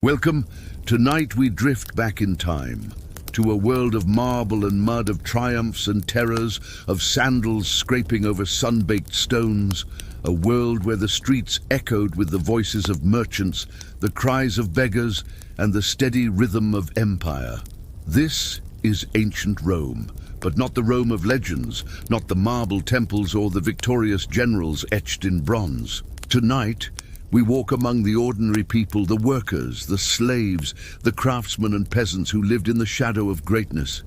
Welcome. Tonight we drift back in time to a world of marble and mud, of triumphs and terrors, of sandals scraping over sun-baked stones, a world where the streets echoed with the voices of merchants, the cries of beggars, and the steady rhythm of empire. This is ancient Rome, but not the Rome of legends, not the marble temples or the victorious generals etched in bronze. Tonight, we walk among the ordinary people, the workers, the slaves, the craftsmen and peasants who lived in the shadow of greatness.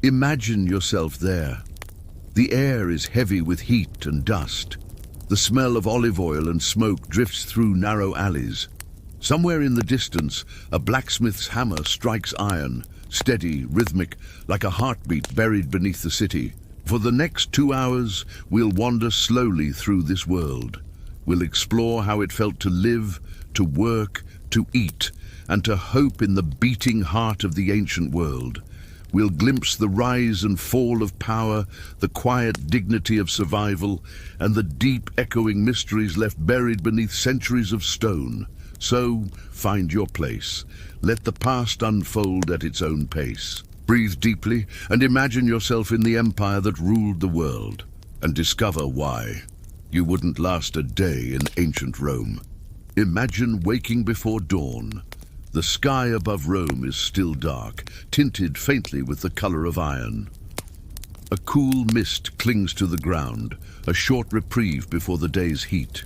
Imagine yourself there. The air is heavy with heat and dust. The smell of olive oil and smoke drifts through narrow alleys. Somewhere in the distance, a blacksmith's hammer strikes iron, steady, rhythmic, like a heartbeat buried beneath the city. For the next 2 hours, we'll wander slowly through this world. We'll explore how it felt to live, to work, to eat, and to hope in the beating heart of the ancient world. We'll glimpse the rise and fall of power, the quiet dignity of survival, and the deep echoing mysteries left buried beneath centuries of stone. So, find your place. Let the past unfold at its own pace. Breathe deeply and imagine yourself in the empire that ruled the world, and discover why you wouldn't last a day in ancient Rome. Imagine waking before dawn. The sky above Rome is still dark, tinted faintly with the color of iron. A cool mist clings to the ground, a short reprieve before the day's heat.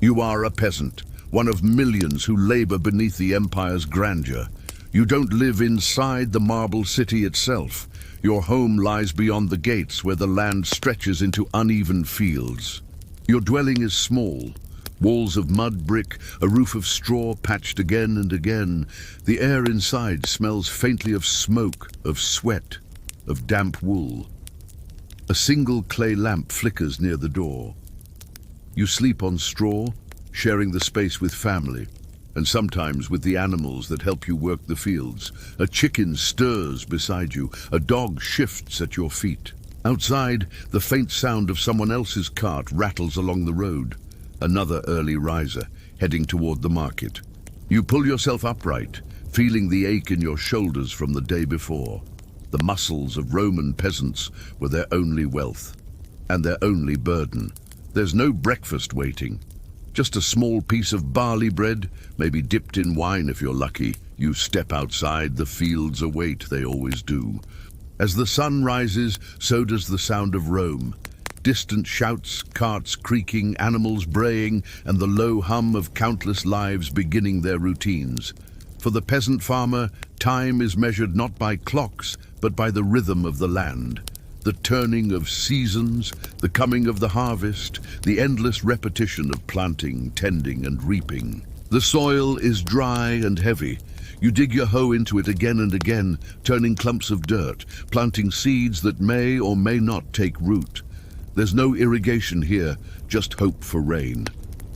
You are a peasant, one of millions who labor beneath the empire's grandeur. You don't live inside the marble city itself. Your home lies beyond the gates, where the land stretches into uneven fields. Your dwelling is small, walls of mud brick, a roof of straw patched again and again. The air inside smells faintly of smoke, of sweat, of damp wool. A single clay lamp flickers near the door. You sleep on straw, sharing the space with family, and sometimes with the animals that help you work the fields. A chicken stirs beside you, a dog shifts at your feet. Outside, the faint sound of someone else's cart rattles along the road. Another early riser, heading toward the market. You pull yourself upright, feeling the ache in your shoulders from the day before. The muscles of Roman peasants were their only wealth, and their only burden. There's no breakfast waiting. Just a small piece of barley bread, maybe dipped in wine if you're lucky. You step outside, the fields await, they always do. As the sun rises, so does the sound of Rome. Distant shouts, carts creaking, animals braying, and the low hum of countless lives beginning their routines. For the peasant farmer, time is measured not by clocks, but by the rhythm of the land. The turning of seasons, the coming of the harvest, the endless repetition of planting, tending, and reaping. The soil is dry and heavy. You dig your hoe into it again and again, turning clumps of dirt, planting seeds that may or may not take root. There's no irrigation here, just hope for rain.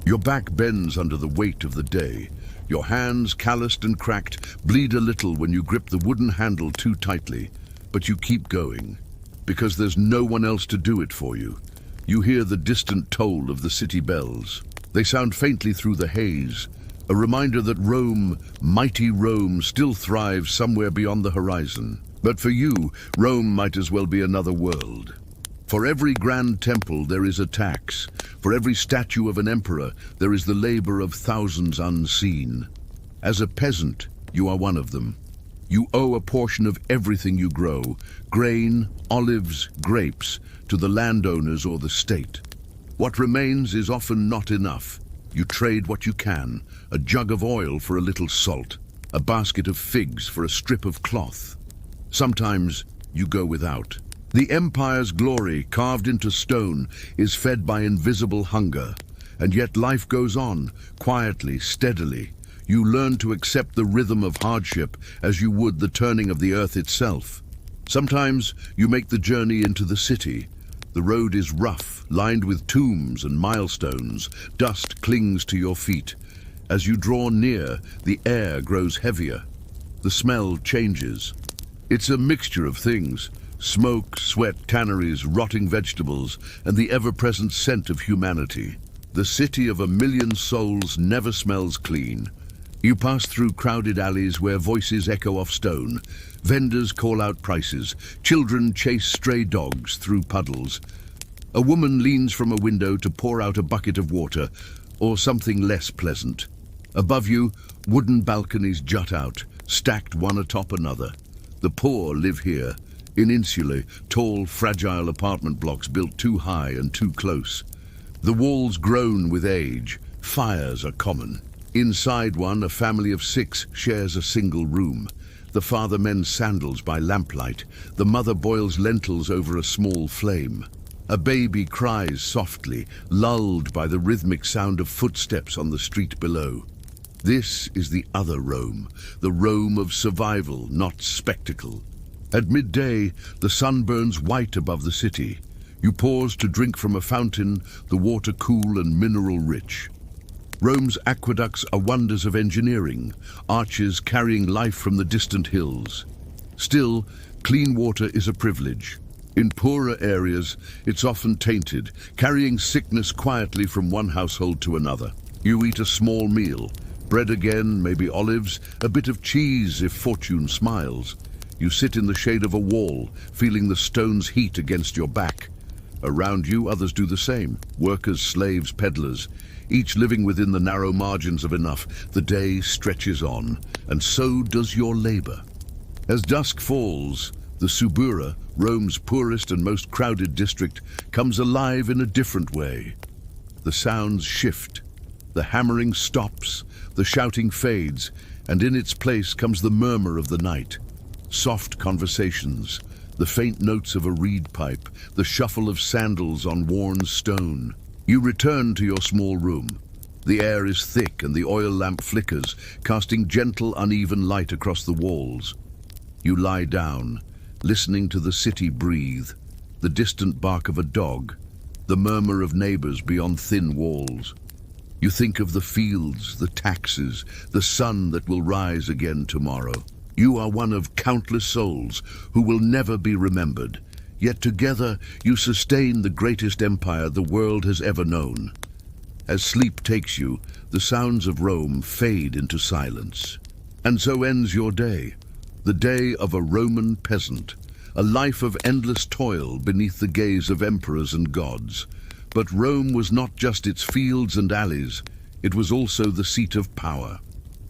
Your back bends under the weight of the day. Your hands, calloused and cracked, bleed a little when you grip the wooden handle too tightly. But you keep going, because there's no one else to do it for you. You hear the distant toll of the city bells. They sound faintly through the haze, a reminder that Rome, mighty Rome, still thrives somewhere beyond the horizon. But for you, Rome might as well be another world. For every grand temple there is a tax. For every statue of an emperor there is the labor of thousands unseen. As a peasant, you are one of them. You owe a portion of everything you grow, grain, olives, grapes, to the landowners or the state. What remains is often not enough. You trade what you can, a jug of oil for a little salt, a basket of figs for a strip of cloth. Sometimes you go without. The empire's glory, carved into stone, is fed by invisible hunger. And yet life goes on, quietly, steadily. You learn to accept the rhythm of hardship as you would the turning of the earth itself. Sometimes you make the journey into the city. The road is rough, lined with tombs and milestones. Dust clings to your feet. As you draw near, the air grows heavier. The smell changes. It's a mixture of things: smoke, sweat, tanneries, rotting vegetables, and the ever-present scent of humanity. The city of a million souls never smells clean. You pass through crowded alleys where voices echo off stone. Vendors call out prices. Children chase stray dogs through puddles. A woman leans from a window to pour out a bucket of water, or something less pleasant. Above you, wooden balconies jut out, stacked one atop another. The poor live here, in insulae, tall, fragile apartment blocks built too high and too close. The walls groan with age. Fires are common. Inside one, a family of 6 shares a single room. The father mends sandals by lamplight. The mother boils lentils over a small flame. A baby cries softly, lulled by the rhythmic sound of footsteps on the street below. This is the other Rome, the Rome of survival, not spectacle. At midday, the sun burns white above the city. You pause to drink from a fountain, the water cool and mineral-rich. Rome's aqueducts are wonders of engineering, arches carrying life from the distant hills. Still, clean water is a privilege. In poorer areas, it's often tainted, carrying sickness quietly from one household to another. You eat a small meal, bread again, maybe olives, a bit of cheese if fortune smiles. You sit in the shade of a wall, feeling the stone's heat against your back. Around you, others do the same, workers, slaves, peddlers, each living within the narrow margins of enough. The day stretches on, and so does your labor. As dusk falls, the Subura, Rome's poorest and most crowded district, comes alive in a different way. The sounds shift, the hammering stops, the shouting fades, and in its place comes the murmur of the night. Soft conversations, the faint notes of a reed pipe, the shuffle of sandals on worn stone. You return to your small room. The air is thick and the oil lamp flickers, casting gentle, uneven light across the walls. You lie down, listening to the city breathe, the distant bark of a dog, the murmur of neighbors beyond thin walls. You think of the fields, the taxes, the sun that will rise again tomorrow. You are one of countless souls who will never be remembered, yet together you sustain the greatest empire the world has ever known. As sleep takes you, the sounds of Rome fade into silence. And so ends your day, the day of a Roman peasant, a life of endless toil beneath the gaze of emperors and gods. But Rome was not just its fields and alleys, it was also the seat of power,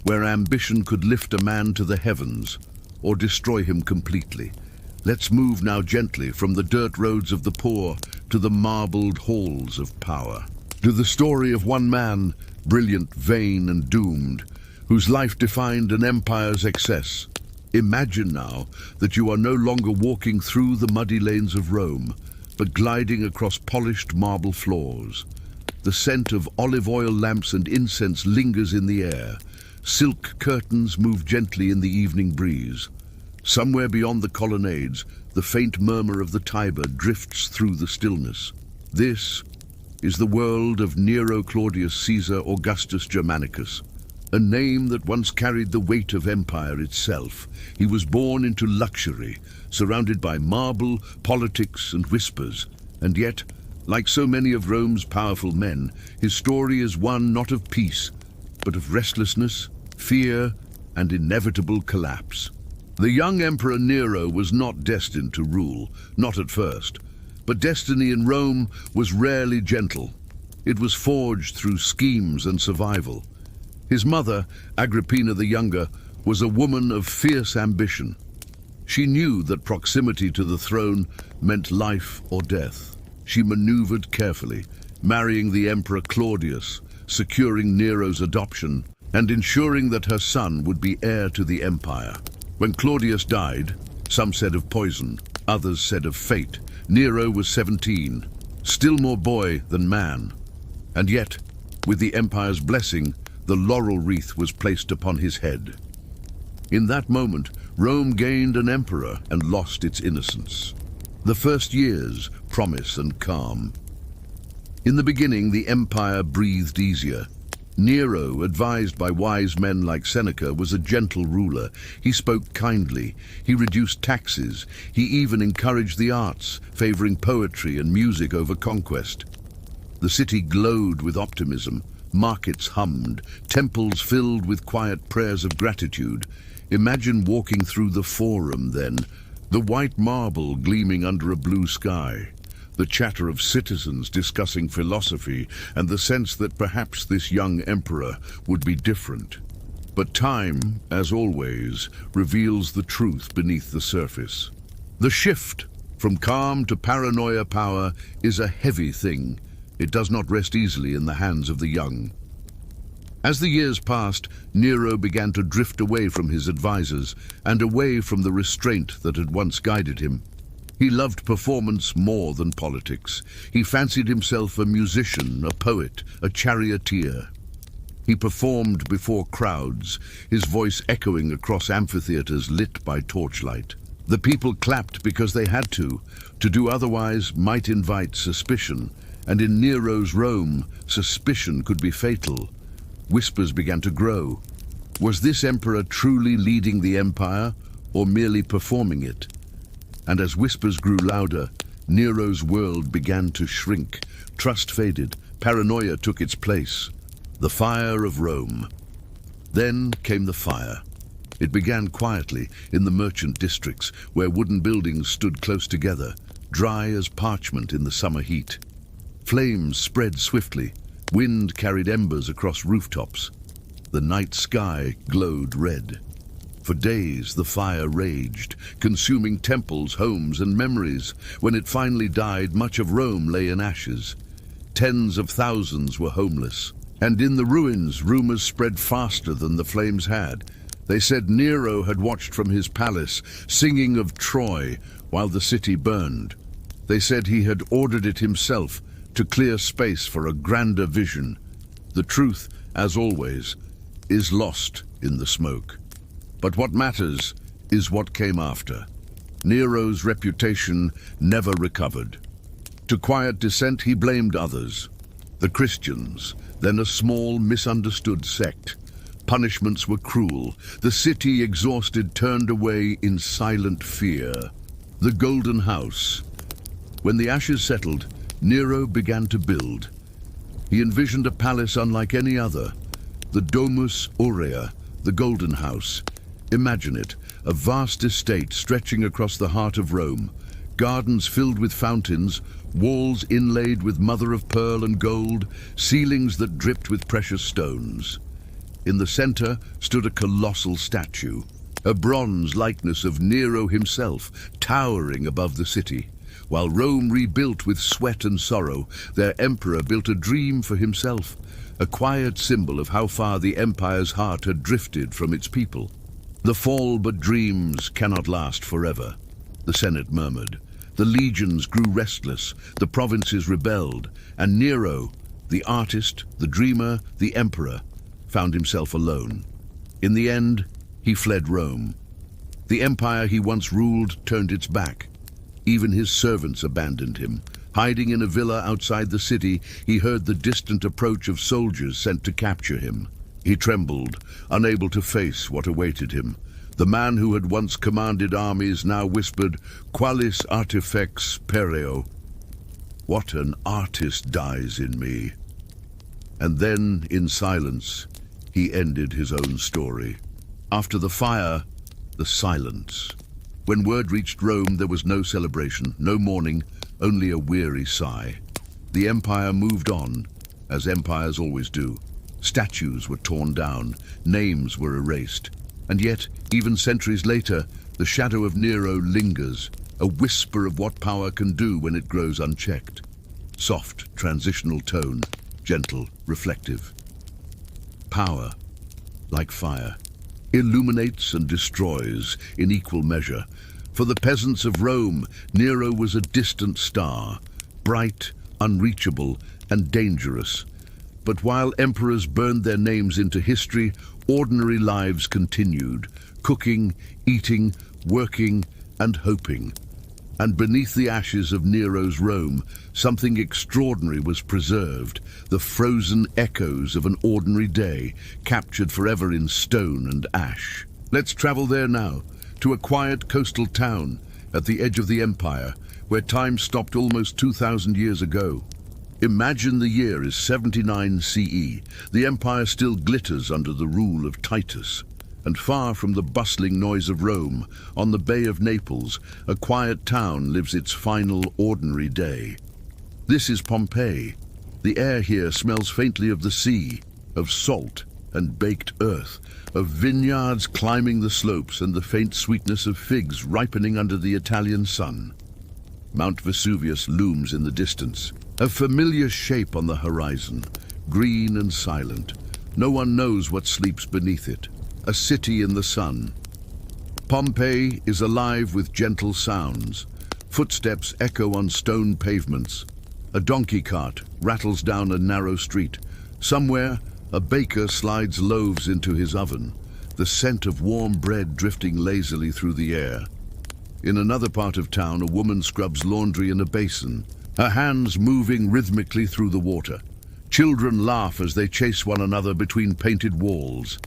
where ambition could lift a man to the heavens or destroy him completely. Let's move now gently from the dirt roads of the poor to the marbled halls of power. To the story of one man, brilliant, vain, and doomed, whose life defined an empire's excess. Imagine now that you are no longer walking through the muddy lanes of Rome, but gliding across polished marble floors. The scent of olive oil lamps and incense lingers in the air. Silk curtains move gently in the evening breeze. Somewhere beyond the colonnades, the faint murmur of the Tiber drifts through the stillness. This is the world of Nero Claudius Caesar Augustus Germanicus, a name that once carried the weight of empire itself. He was born into luxury, surrounded by marble, politics, and whispers. And yet, like so many of Rome's powerful men, his story is one not of peace, but of restlessness, fear, and inevitable collapse. The young Emperor Nero was not destined to rule, not at first. But destiny in Rome was rarely gentle. It was forged through schemes and survival. His mother, Agrippina the Younger, was a woman of fierce ambition. She knew that proximity to the throne meant life or death. She maneuvered carefully, marrying the Emperor Claudius, securing Nero's adoption, and ensuring that her son would be heir to the empire. When Claudius died, some said of poison, others said of fate, Nero was 17, still more boy than man. And yet, with the empire's blessing, the laurel wreath was placed upon his head. In that moment, Rome gained an emperor and lost its innocence. The first years, promise and calm. In the beginning, the empire breathed easier. Nero, advised by wise men like Seneca, was a gentle ruler. He spoke kindly. He reduced taxes. He even encouraged the arts, favoring poetry and music over conquest. The city glowed with optimism. Markets hummed, temples filled with quiet prayers of gratitude. Imagine walking through the Forum then, the white marble gleaming under a blue sky, the chatter of citizens discussing philosophy, and the sense that perhaps this young emperor would be different. But time, as always, reveals the truth beneath the surface. The shift from calm to paranoia power is a heavy thing. It does not rest easily in the hands of the young. As the years passed, Nero began to drift away from his advisors and away from the restraint that had once guided him. He loved performance more than politics. He fancied himself a musician, a poet, a charioteer. He performed before crowds, his voice echoing across amphitheaters lit by torchlight. The people clapped because they had to. To do otherwise might invite suspicion, and in Nero's Rome, suspicion could be fatal. Whispers began to grow. Was this emperor truly leading the empire, or merely performing it? And as whispers grew louder, Nero's world began to shrink. Trust faded, paranoia took its place. The fire of Rome. Then came the fire. It began quietly in the merchant districts, where wooden buildings stood close together, dry as parchment in the summer heat. Flames spread swiftly. Wind carried embers across rooftops. The night sky glowed red. For days the fire raged, consuming temples, homes, and memories. When it finally died, much of Rome lay in ashes. Tens of thousands were homeless. And in the ruins, rumors spread faster than the flames had. They said Nero had watched from his palace, singing of Troy, while the city burned. They said he had ordered it himself to clear space for a grander vision. The truth, as always, is lost in the smoke. But what matters is what came after. Nero's reputation never recovered. To quiet dissent, he blamed others. The Christians, then a small, misunderstood sect. Punishments were cruel. The city, exhausted, turned away in silent fear. The Golden House. When the ashes settled, Nero began to build. He envisioned a palace unlike any other. The Domus Aurea, the Golden House. Imagine it, a vast estate stretching across the heart of Rome. Gardens filled with fountains, walls inlaid with mother of pearl and gold, ceilings that dripped with precious stones. In the center stood a colossal statue, a bronze likeness of Nero himself, towering above the city. While Rome rebuilt with sweat and sorrow, their emperor built a dream for himself, a quiet symbol of how far the empire's heart had drifted from its people. The fall, but dreams cannot last forever, the Senate murmured. The legions grew restless, the provinces rebelled, and Nero, the artist, the dreamer, the emperor, found himself alone. In the end, he fled Rome. The empire he once ruled turned its back. Even his servants abandoned him. Hiding in a villa outside the city, he heard the distant approach of soldiers sent to capture him. He trembled, unable to face what awaited him. The man who had once commanded armies now whispered, "Qualis artifex pereo." What an artist dies in me. And then, in silence, he ended his own story. After the fire, the silence. When word reached Rome, there was no celebration, no mourning, only a weary sigh. The empire moved on, as empires always do. Statues were torn down, names were erased. And yet, even centuries later, the shadow of Nero lingers, a whisper of what power can do when it grows unchecked. Soft, transitional tone, gentle, reflective. Power, like fire, illuminates and destroys in equal measure. For the peasants of Rome, Nero was a distant star, bright, unreachable, and dangerous. But while emperors burned their names into history, ordinary lives continued, cooking, eating, working, and hoping. And beneath the ashes of Nero's Rome, something extraordinary was preserved, the frozen echoes of an ordinary day, captured forever in stone and ash. Let's travel there now, to a quiet coastal town at the edge of the empire, where time stopped almost 2,000 years ago. Imagine the year is 79 CE. The empire still glitters under the rule of Titus. And far from the bustling noise of Rome, on the Bay of Naples, a quiet town lives its final ordinary day. This is Pompeii. The air here smells faintly of the sea, of salt and baked earth, of vineyards climbing the slopes and the faint sweetness of figs ripening under the Italian sun. Mount Vesuvius looms in the distance, a familiar shape on the horizon, green and silent. No one knows what sleeps beneath it. A city in the sun. Pompeii is alive with gentle sounds. Footsteps echo on stone pavements. A donkey cart rattles down a narrow street. Somewhere, a baker slides loaves into his oven, the scent of warm bread drifting lazily through the air. In another part of town, a woman scrubs laundry in a basin, her hands moving rhythmically through the water. Children laugh as they chase one another between painted walls.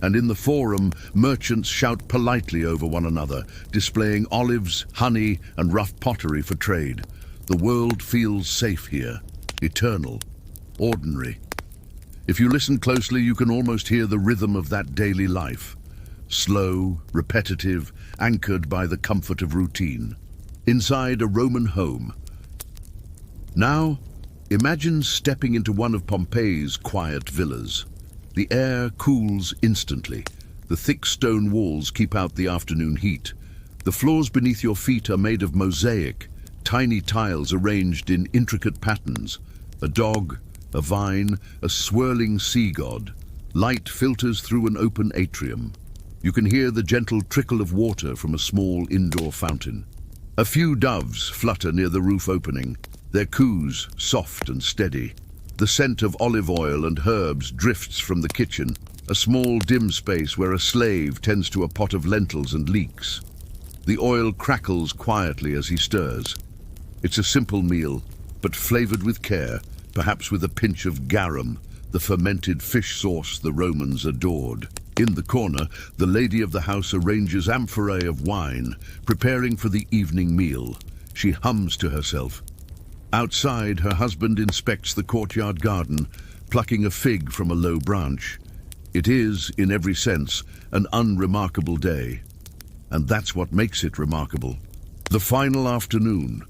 And in the forum, merchants shout politely over one another, displaying olives, honey, and rough pottery for trade. The world feels safe here, eternal, ordinary. If you listen closely, you can almost hear the rhythm of that daily life. Slow, repetitive, anchored by the comfort of routine. Inside a Roman home. Now, imagine stepping into one of Pompeii's quiet villas. The air cools instantly. The thick stone walls keep out the afternoon heat. The floors beneath your feet are made of mosaic, tiny tiles arranged in intricate patterns. A dog, a vine, a swirling sea god. Light filters through an open atrium. You can hear the gentle trickle of water from a small indoor fountain. A few doves flutter near the roof opening, their coos soft and steady. The scent of olive oil and herbs drifts from the kitchen, a small dim space where a slave tends to a pot of lentils and leeks. The oil crackles quietly as he stirs. It's a simple meal, but flavored with care, perhaps with a pinch of garum, the fermented fish sauce the Romans adored. In the corner, the lady of the house arranges amphorae of wine, preparing for the evening meal. She hums to herself. Outside, her husband inspects the courtyard garden, plucking a fig from a low branch. It is, in every sense, an unremarkable day. And that's what makes it remarkable. The final afternoon.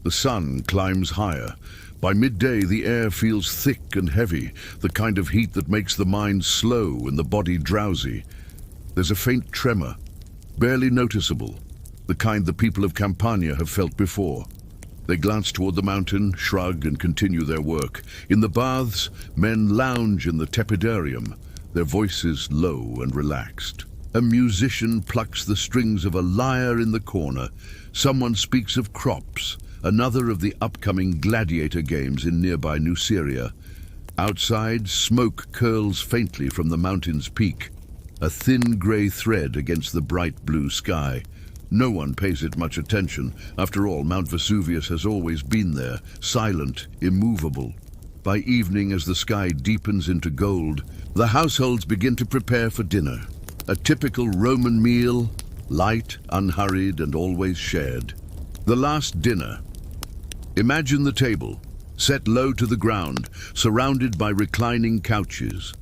The sun climbs higher. By midday, the air feels thick and heavy, the kind of heat that makes the mind slow and the body drowsy. There's a faint tremor, barely noticeable, the kind the people of Campania have felt before. They glance toward the mountain, shrug, and continue their work. In the baths, men lounge in the tepidarium, their voices low and relaxed. A musician plucks the strings of a lyre in the corner. Someone speaks of crops, another of the upcoming gladiator games in nearby Nuceria. Outside, smoke curls faintly from the mountain's peak, a thin grey thread against the bright blue sky. No one pays it much attention. After all, Mount Vesuvius has always been there, silent, immovable. By evening, as the sky deepens into gold, the households begin to prepare for dinner. A typical Roman meal, light, unhurried, and always shared. The last dinner. Imagine the table, set low to the ground, surrounded by reclining couches.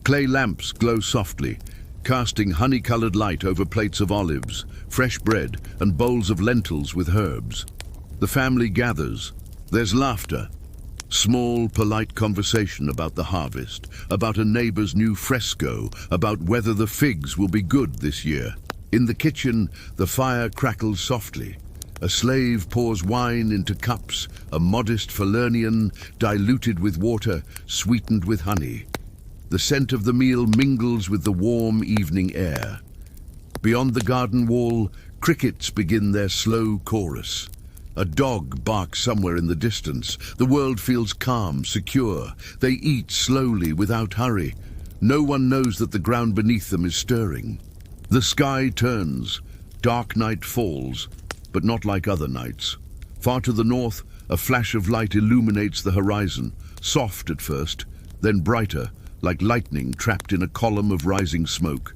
Clay lamps glow softly, casting honey-colored light over plates of olives, fresh bread, and bowls of lentils with herbs. The family gathers. There's laughter. Small, polite conversation about the harvest, about a neighbor's new fresco, about whether the figs will be good this year. In the kitchen, the fire crackles softly. A slave pours wine into cups, a modest Falernian, diluted with water, sweetened with honey. The scent of the meal mingles with the warm evening air. Beyond the garden wall, crickets begin their slow chorus. A dog barks somewhere in the distance. The world feels calm, secure. They eat slowly, without hurry. No one knows that the ground beneath them is stirring. The sky turns. Dark night falls, but not like other nights. Far to the north, a flash of light illuminates the horizon, soft at first, then brighter, like lightning trapped in a column of rising smoke.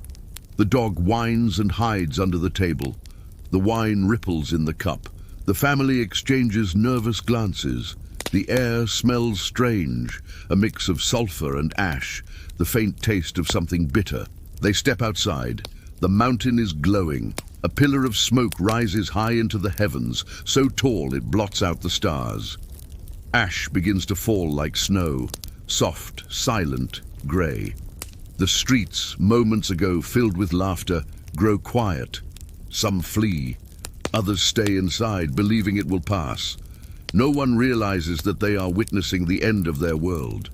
The dog whines and hides under the table. The wine ripples in the cup. The family exchanges nervous glances. The air smells strange, a mix of sulfur and ash, the faint taste of something bitter. They step outside. The mountain is glowing. A pillar of smoke rises high into the heavens, so tall it blots out the stars. Ash begins to fall like snow, soft, silent, grey. The streets, moments ago filled with laughter, grow quiet. Some flee. Others stay inside, believing it will pass. No one realizes that they are witnessing the end of their world.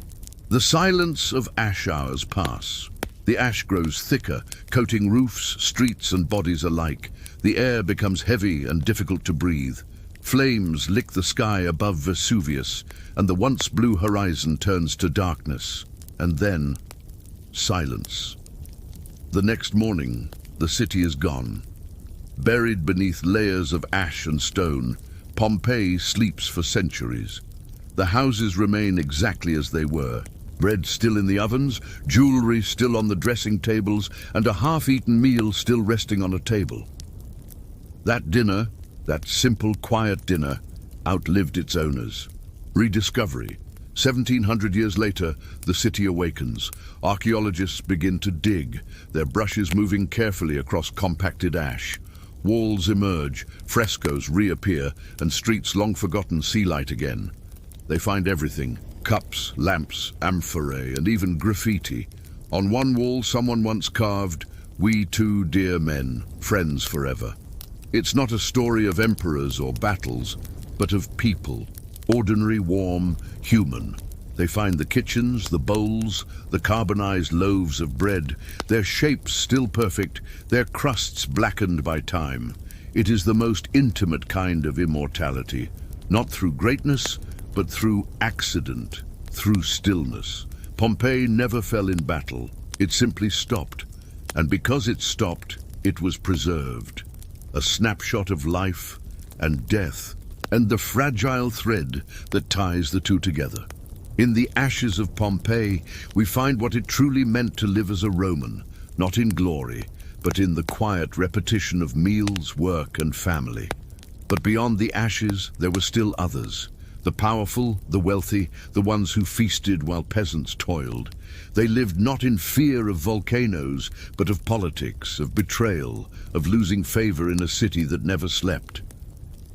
The silence of ash hours pass. The ash grows thicker, coating roofs, streets, and bodies alike. The air becomes heavy and difficult to breathe. Flames lick the sky above Vesuvius, and the once blue horizon turns to darkness. And then, silence. The next morning, the city is gone. Buried beneath layers of ash and stone, Pompeii sleeps for centuries. The houses remain exactly as they were. Bread still in the ovens, jewelry still on the dressing tables, and a half-eaten meal still resting on a table. That dinner, that simple, quiet dinner, outlived its owners. Rediscovery. 1700 years later, the city awakens. Archaeologists begin to dig, their brushes moving carefully across compacted ash. Walls emerge, frescoes reappear, and streets long forgotten see light again. They find everything: cups, lamps, amphorae, and even graffiti. On one wall, someone once carved, "We two dear men, friends forever." It's not a story of emperors or battles, but of people, ordinary, warm, human. They find the kitchens, the bowls, the carbonized loaves of bread, their shapes still perfect, their crusts blackened by time. It is the most intimate kind of immortality, not through greatness, but through accident, through stillness. Pompeii never fell in battle. It simply stopped. And because it stopped, it was preserved. A snapshot of life and death, and the fragile thread that ties the two together. In the ashes of Pompeii, we find what it truly meant to live as a Roman, not in glory, but in the quiet repetition of meals, work, and family. But beyond the ashes, there were still others. The powerful, the wealthy, the ones who feasted while peasants toiled. They lived not in fear of volcanoes, but of politics, of betrayal, of losing favor in a city that never slept.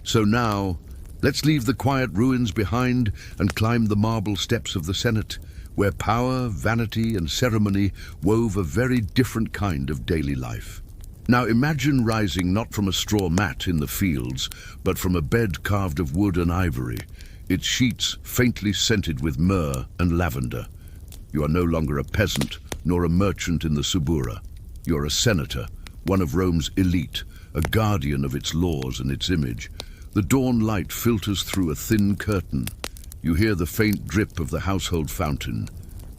So now, let's leave the quiet ruins behind and climb the marble steps of the Senate, where power, vanity, and ceremony wove a very different kind of daily life. Now imagine rising not from a straw mat in the fields, but from a bed carved of wood and ivory, its sheets faintly scented with myrrh and lavender. You are no longer a peasant, nor a merchant in the Subura. You are a senator, one of Rome's elite, a guardian of its laws and its image. The dawn light filters through a thin curtain. You hear the faint drip of the household fountain,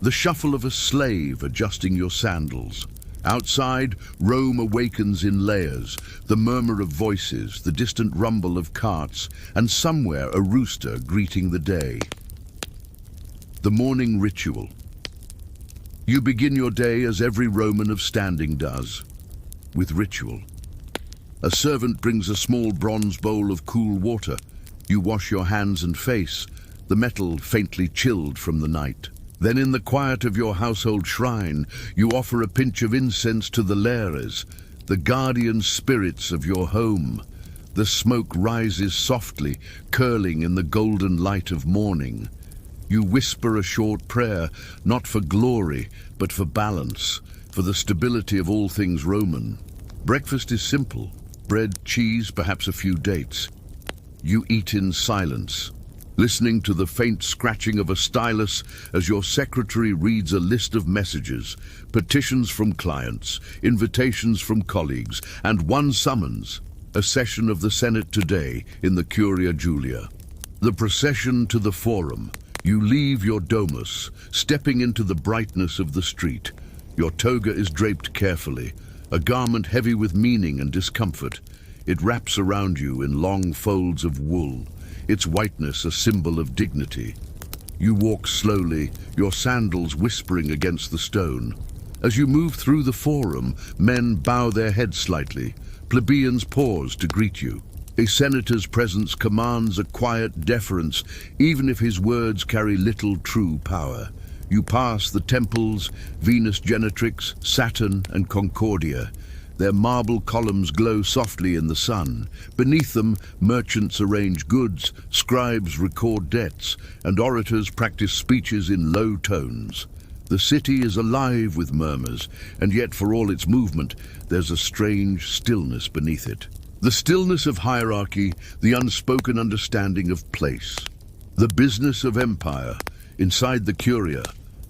the shuffle of a slave adjusting your sandals. Outside, Rome awakens in layers, the murmur of voices, the distant rumble of carts, and somewhere a rooster greeting the day. The morning ritual. You begin your day as every Roman of standing does, with ritual. A servant brings a small bronze bowl of cool water. You wash your hands and face, the metal faintly chilled from the night. Then in the quiet of your household shrine, you offer a pinch of incense to the lares, the guardian spirits of your home. The smoke rises softly, curling in the golden light of morning. You whisper a short prayer, not for glory, but for balance, for the stability of all things Roman. Breakfast is simple: bread, cheese, perhaps a few dates. You eat in silence, listening to the faint scratching of a stylus as your secretary reads a list of messages, petitions from clients, invitations from colleagues, and one summons: a session of the Senate today in the Curia Julia. The procession to the Forum. You leave your domus, stepping into the brightness of the street. Your toga is draped carefully, a garment heavy with meaning and discomfort. It wraps around you in long folds of wool, its whiteness a symbol of dignity. You walk slowly, your sandals whispering against the stone. As you move through the Forum, men bow their heads slightly. Plebeians pause to greet you. A senator's presence commands a quiet deference, even if his words carry little true power. You pass the temples, Venus Genetrix, Saturn, and Concordia. Their marble columns glow softly in the sun. Beneath them, merchants arrange goods, scribes record debts, and orators practice speeches in low tones. The city is alive with murmurs, and yet for all its movement, there's a strange stillness beneath it. The stillness of hierarchy, the unspoken understanding of place. The business of empire. Inside the curia,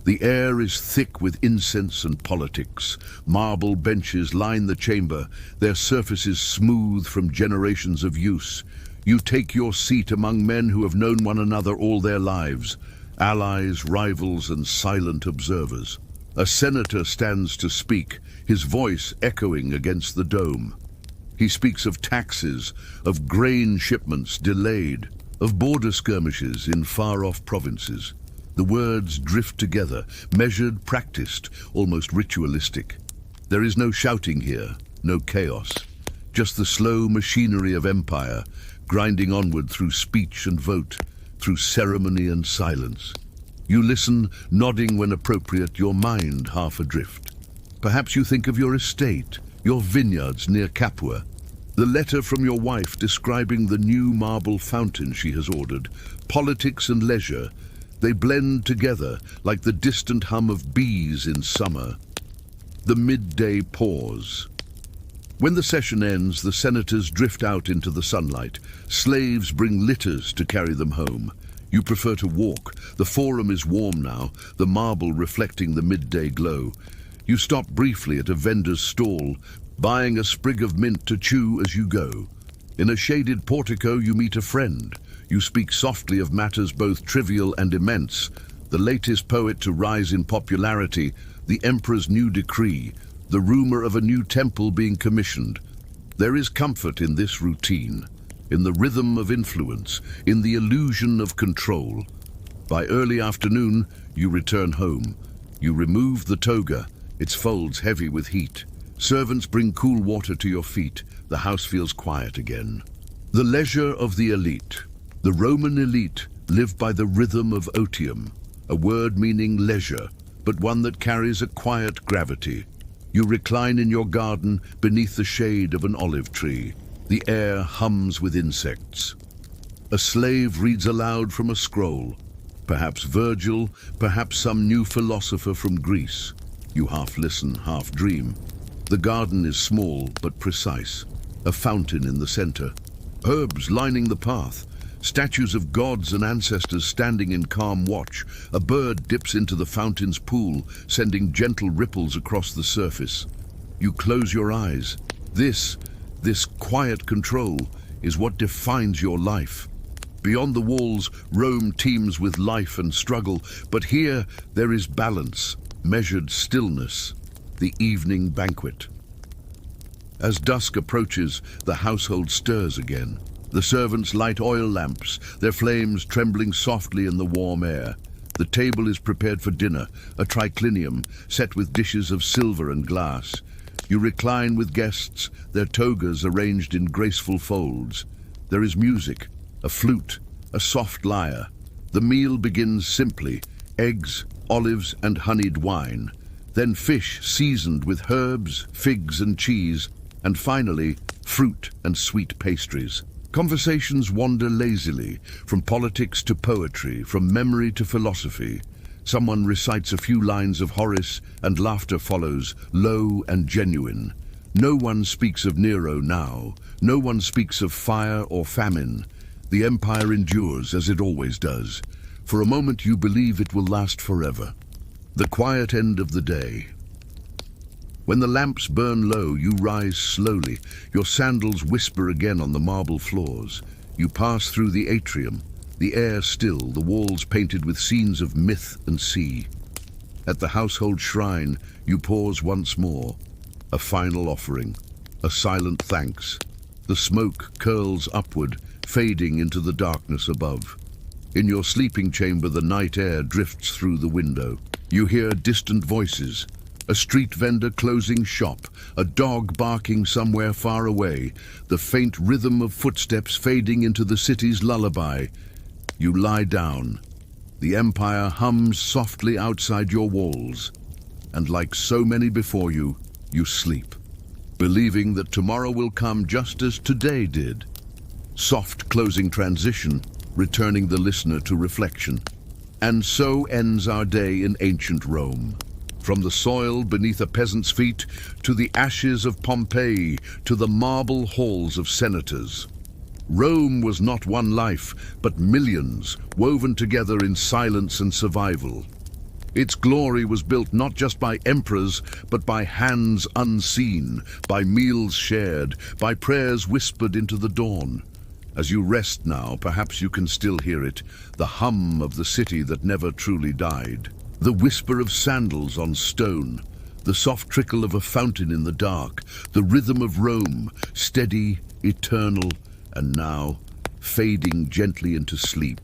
the air is thick with incense and politics. Marble benches line the chamber, their surfaces smooth from generations of use. You take your seat among men who have known one another all their lives, allies, rivals, and silent observers. A senator stands to speak, his voice echoing against the dome. He speaks of taxes, of grain shipments delayed, of border skirmishes in far-off provinces. The words drift together, measured, practiced, almost ritualistic. There is no shouting here, no chaos, just the slow machinery of empire, grinding onward through speech and vote, through ceremony and silence. You listen, nodding when appropriate, your mind half adrift. Perhaps you think of your estate, your vineyards near Capua, the letter from your wife describing the new marble fountain she has ordered. Politics and leisure, they blend together like the distant hum of bees in summer. The midday pause. When the session ends, the senators drift out into the sunlight. Slaves bring litters to carry them home. You prefer to walk. The forum is warm now, the marble reflecting the midday glow. You stop briefly at a vendor's stall, buying a sprig of mint to chew as you go. In a shaded portico, you meet a friend. You speak softly of matters both trivial and immense. The latest poet to rise in popularity, the emperor's new decree, the rumor of a new temple being commissioned. There is comfort in this routine, in the rhythm of influence, in the illusion of control. By early afternoon, you return home. You remove the toga, its folds heavy with heat. Servants bring cool water to your feet. The house feels quiet again. The leisure of the elite. The Roman elite live by the rhythm of otium, a word meaning leisure, but one that carries a quiet gravity. You recline in your garden beneath the shade of an olive tree. The air hums with insects. A slave reads aloud from a scroll, perhaps Virgil, perhaps some new philosopher from Greece. You half listen, half dream. The garden is small but precise, a fountain in the center. Herbs lining the path, statues of gods and ancestors standing in calm watch. A bird dips into the fountain's pool, sending gentle ripples across the surface. You close your eyes. This quiet control is what defines your life. Beyond the walls, Rome teems with life and struggle, but here there is balance, measured stillness, the evening banquet. As dusk approaches, the household stirs again. The servants light oil lamps, their flames trembling softly in the warm air. The table is prepared for dinner, a triclinium set with dishes of silver and glass. You recline with guests, their togas arranged in graceful folds. There is music, a flute, a soft lyre. The meal begins simply, eggs, olives, and honeyed wine. Then fish seasoned with herbs, figs, and cheese, and finally, fruit and sweet pastries. Conversations wander lazily, from politics to poetry, from memory to philosophy. Someone recites a few lines of Horace, and laughter follows, low and genuine. No one speaks of Nero now. No one speaks of fire or famine. The empire endures, as it always does. For a moment you believe it will last forever. The quiet end of the day. When the lamps burn low, you rise slowly. Your sandals whisper again on the marble floors. You pass through the atrium, the air still, the walls painted with scenes of myth and sea. At the household shrine, you pause once more. A final offering, a silent thanks. The smoke curls upward, fading into the darkness above. In your sleeping chamber, the night air drifts through the window. You hear distant voices, A street vendor closing shop, a dog barking somewhere far away, the faint rhythm of footsteps fading into the city's lullaby. You lie down. The empire hums softly outside your walls. And like so many before you, you sleep, believing that tomorrow will come just as today did. Soft closing transition, returning the listener to reflection. And so ends our day in ancient Rome. From the soil beneath a peasant's feet, to the ashes of Pompeii, to the marble halls of senators. Rome was not one life, but millions, woven together in silence and survival. Its glory was built not just by emperors, but by hands unseen, by meals shared, by prayers whispered into the dawn. As you rest now, perhaps you can still hear it, the hum of the city that never truly died. The whisper of sandals on stone, the soft trickle of a fountain in the dark, the rhythm of Rome, steady, eternal, and now fading gently into sleep.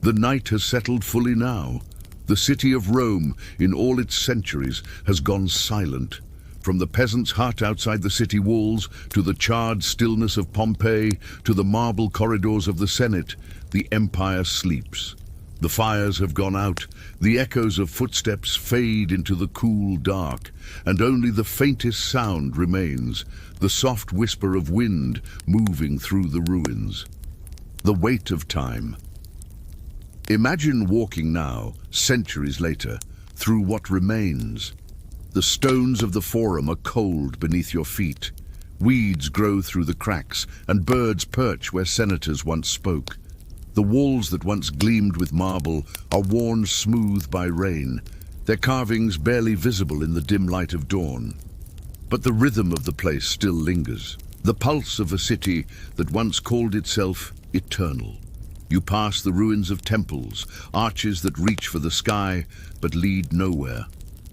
The night has settled fully now. The city of Rome, in all its centuries, has gone silent. From the peasant's hut outside the city walls, to the charred stillness of Pompeii, to the marble corridors of the Senate, the empire sleeps. The fires have gone out, the echoes of footsteps fade into the cool dark, and only the faintest sound remains, the soft whisper of wind moving through the ruins. The weight of time. Imagine walking now, centuries later, through what remains. The stones of the Forum are cold beneath your feet. Weeds grow through the cracks, and birds perch where senators once spoke. The walls that once gleamed with marble are worn smooth by rain, their carvings barely visible in the dim light of dawn. But the rhythm of the place still lingers, the pulse of a city that once called itself eternal. You pass the ruins of temples, arches that reach for the sky but lead nowhere.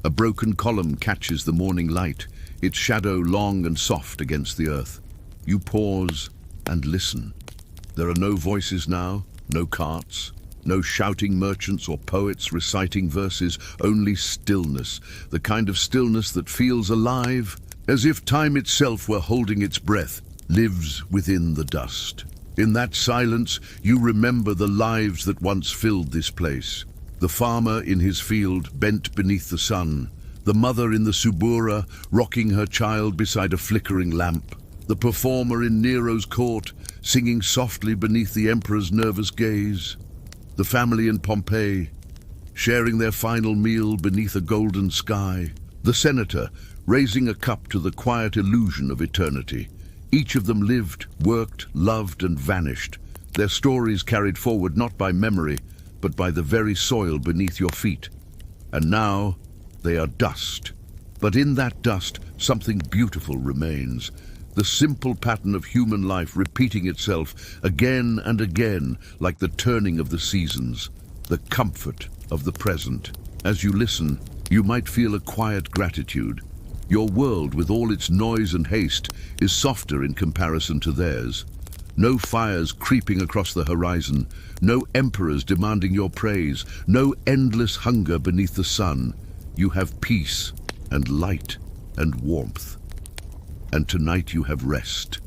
A broken column catches the morning light, its shadow long and soft against the earth. You pause and listen. There are no voices now, no carts, no shouting merchants or poets reciting verses, only stillness, the kind of stillness that feels alive, as if time itself were holding its breath, lives within the dust. In that silence, you remember the lives that once filled this place. The farmer in his field bent beneath the sun, the mother in the Subura rocking her child beside a flickering lamp, the performer in Nero's court singing softly beneath the emperor's nervous gaze, the family in Pompeii sharing their final meal beneath a golden sky, the senator raising a cup to the quiet illusion of eternity. Each of them lived, worked, loved, and vanished, their stories carried forward not by memory, but by the very soil beneath your feet. And now they are dust. But in that dust, something beautiful remains. The simple pattern of human life repeating itself again and again, like the turning of the seasons, the comfort of the present. As you listen, you might feel a quiet gratitude. Your world, with all its noise and haste, is softer in comparison to theirs. No fires creeping across the horizon, no emperors demanding your praise, no endless hunger beneath the sun. You have peace and light and warmth. And tonight you have rest.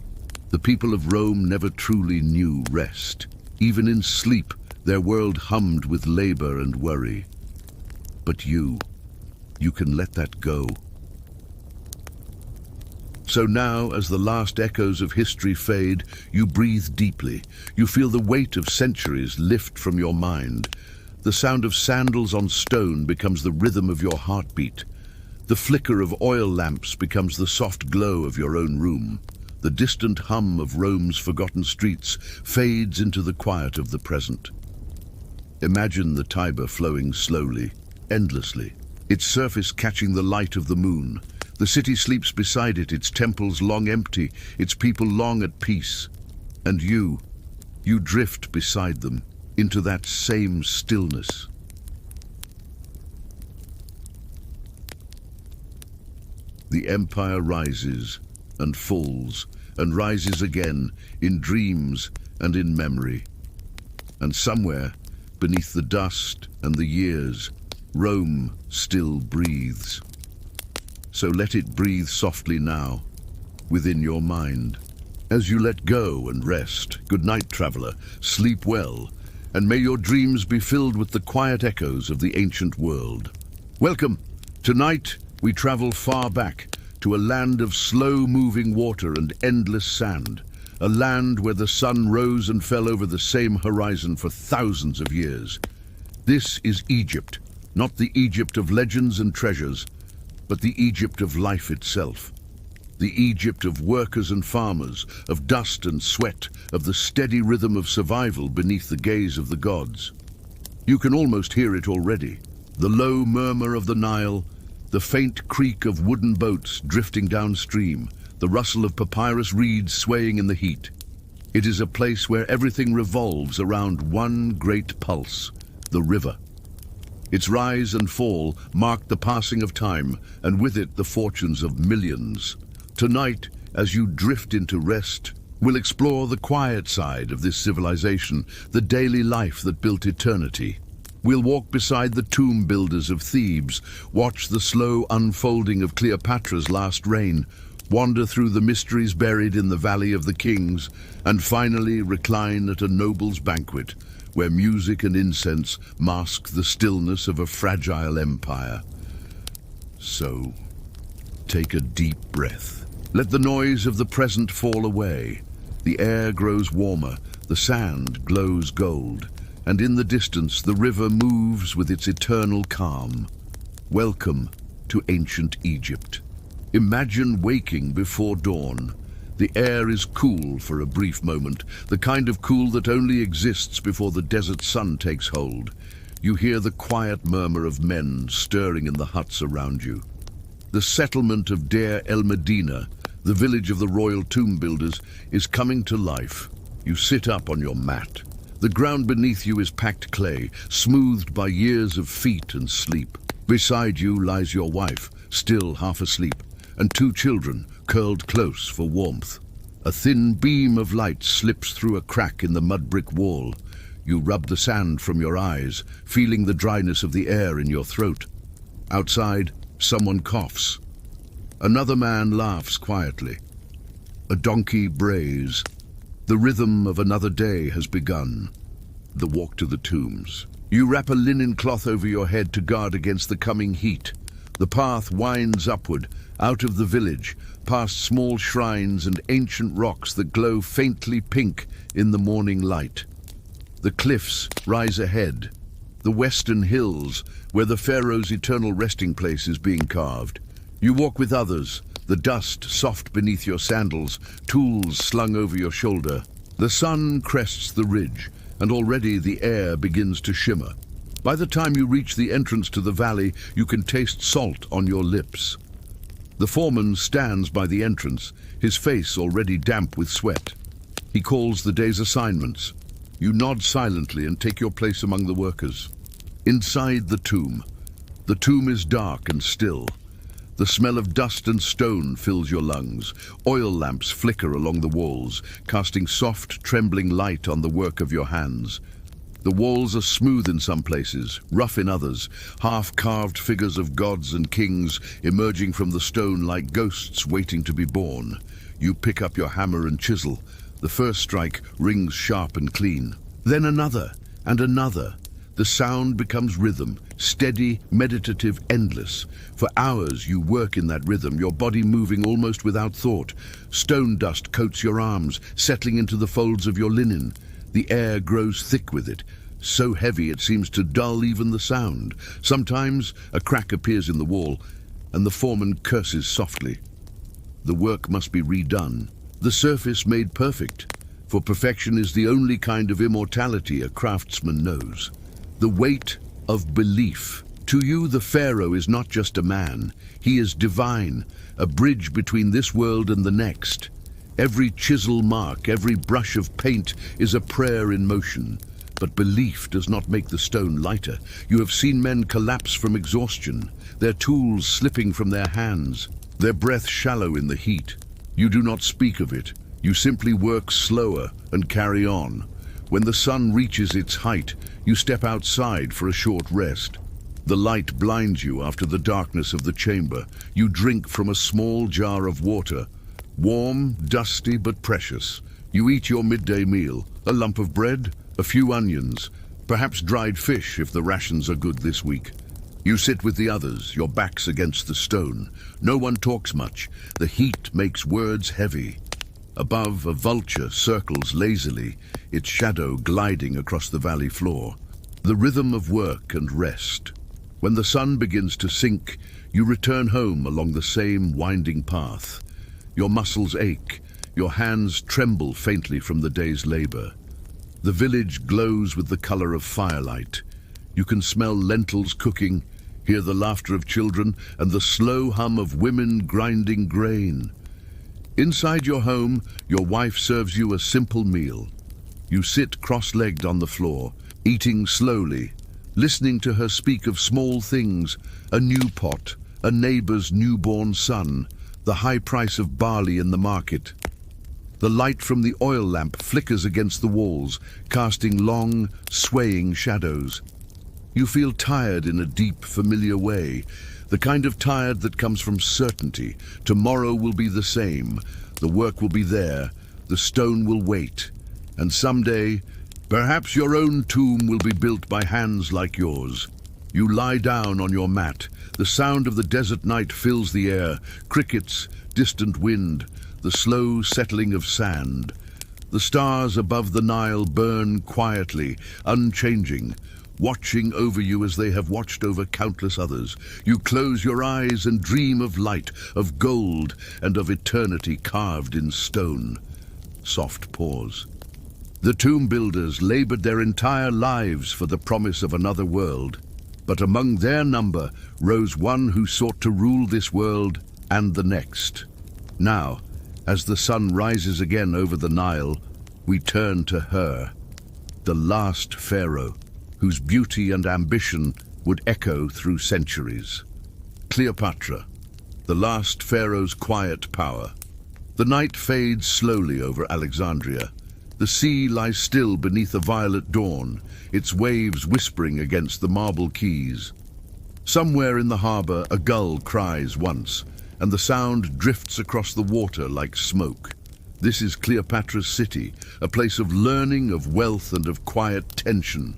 The people of Rome never truly knew rest. Even in sleep, their world hummed with labor and worry. But you can let that go. So now, as the last echoes of history fade, you breathe deeply. You feel the weight of centuries lift from your mind. The sound of sandals on stone becomes the rhythm of your heartbeat. The flicker of oil lamps becomes the soft glow of your own room. The distant hum of Rome's forgotten streets fades into the quiet of the present. Imagine the Tiber flowing slowly, endlessly, its surface catching the light of the moon. The city sleeps beside it, its temples long empty, its people long at peace. And you drift beside them, into that same stillness. The empire rises and falls and rises again in dreams and in memory. And somewhere, beneath the dust and the years, Rome still breathes. So let it breathe softly now, within your mind. As you let go and rest, good night, traveler, sleep well, and may your dreams be filled with the quiet echoes of the ancient world. Welcome. Tonight, we travel far back to a land of slow-moving water and endless sand, a land where the sun rose and fell over the same horizon for thousands of years. This is Egypt, not the Egypt of legends and treasures, but the Egypt of life itself. The Egypt of workers and farmers, of dust and sweat, of the steady rhythm of survival beneath the gaze of the gods. You can almost hear it already. The low murmur of the Nile, the faint creak of wooden boats drifting downstream, the rustle of papyrus reeds swaying in the heat. It is a place where everything revolves around one great pulse, the river. Its rise and fall mark the passing of time, and with it the fortunes of millions. Tonight, as you drift into rest, we'll explore the quiet side of this civilization, the daily life that built eternity. We'll walk beside the tomb builders of Thebes, watch the slow unfolding of Cleopatra's last reign, wander through the mysteries buried in the Valley of the Kings, and finally recline at a noble's banquet, where music and incense mask the stillness of a fragile empire. So, take a deep breath. Let the noise of the present fall away. The air grows warmer, the sand glows gold, and in the distance the river moves with its eternal calm. Welcome to ancient Egypt. Imagine waking before dawn. The air is cool for a brief moment, the kind of cool that only exists before the desert sun takes hold. You hear the quiet murmur of men stirring in the huts around you. The settlement of Deir el-Medina, the village of the royal tomb builders, is coming to life. You sit up on your mat. The ground beneath you is packed clay, smoothed by years of feet and sleep. Beside you lies your wife, still half asleep, and two children, curled close for warmth. A thin beam of light slips through a crack in the mud-brick wall. You rub the sand from your eyes, feeling the dryness of the air in your throat. Outside, someone coughs. Another man laughs quietly. A donkey brays. The rhythm of another day has begun. The walk to the tombs. You wrap a linen cloth over your head to guard against the coming heat. The path winds upward, out of the village, past small shrines and ancient rocks that glow faintly pink in the morning light. The cliffs rise ahead, the western hills, where the pharaoh's eternal resting place is being carved. You walk with others, the dust soft beneath your sandals, tools slung over your shoulder. The sun crests the ridge, and already the air begins to shimmer. By the time you reach the entrance to the valley, you can taste salt on your lips. The foreman stands by the entrance, his face already damp with sweat. He calls the day's assignments. You nod silently and take your place among the workers. Inside the tomb is dark and still. The smell of dust and stone fills your lungs. Oil lamps flicker along the walls, casting soft, trembling light on the work of your hands. The walls are smooth in some places, rough in others, half-carved figures of gods and kings emerging from the stone like ghosts waiting to be born. You pick up your hammer and chisel. The first strike rings sharp and clean. Then another, and another. The sound becomes rhythm, steady, meditative, endless. For hours you work in that rhythm, your body moving almost without thought. Stone dust coats your arms, settling into the folds of your linen. The air grows thick with it, so heavy it seems to dull even the sound. Sometimes a crack appears in the wall, and the foreman curses softly. The work must be redone, the surface made perfect, for perfection is the only kind of immortality a craftsman knows. The weight of belief. To you, the pharaoh is not just a man. He is divine, a bridge between this world and the next. Every chisel mark, every brush of paint is a prayer in motion. But belief does not make the stone lighter. You have seen men collapse from exhaustion, their tools slipping from their hands, their breath shallow in the heat. You do not speak of it. You simply work slower and carry on. When the sun reaches its height, you step outside for a short rest. The light blinds you after the darkness of the chamber. You drink from a small jar of water, warm, dusty, but precious. You eat your midday meal, a lump of bread, a few onions, perhaps dried fish if the rations are good this week. You sit with the others, your backs against the stone. No one talks much. The heat makes words heavy. Above, a vulture circles lazily, its shadow gliding across the valley floor. The rhythm of work and rest. When the sun begins to sink, you return home along the same winding path. Your muscles ache, your hands tremble faintly from the day's labor. The village glows with the color of firelight. You can smell lentils cooking, hear the laughter of children, and the slow hum of women grinding grain. Inside your home, your wife serves you a simple meal. You sit cross-legged on the floor, eating slowly, listening to her speak of small things, a new pot, a neighbor's newborn son, the high price of barley in the market. The light from the oil lamp flickers against the walls, casting long, swaying shadows. You feel tired in a deep, familiar way, the kind of tired that comes from certainty. Tomorrow will be the same, the work will be there, the stone will wait, and someday, perhaps your own tomb will be built by hands like yours. You lie down on your mat. The sound of the desert night fills the air, crickets, distant wind, the slow settling of sand. The stars above the Nile burn quietly, unchanging, watching over you as they have watched over countless others. You close your eyes and dream of light, of gold, and of eternity carved in stone. Soft pause. The tomb builders labored their entire lives for the promise of another world, but among their number rose one who sought to rule this world and the next. Now, as the sun rises again over the Nile, we turn to her, the last pharaoh, whose beauty and ambition would echo through centuries. Cleopatra, the last pharaoh's quiet power. The night fades slowly over Alexandria. The sea lies still beneath a violet dawn, its waves whispering against the marble quays. Somewhere in the harbor, a gull cries once, and the sound drifts across the water like smoke. This is Cleopatra's city, a place of learning, of wealth, and of quiet tension.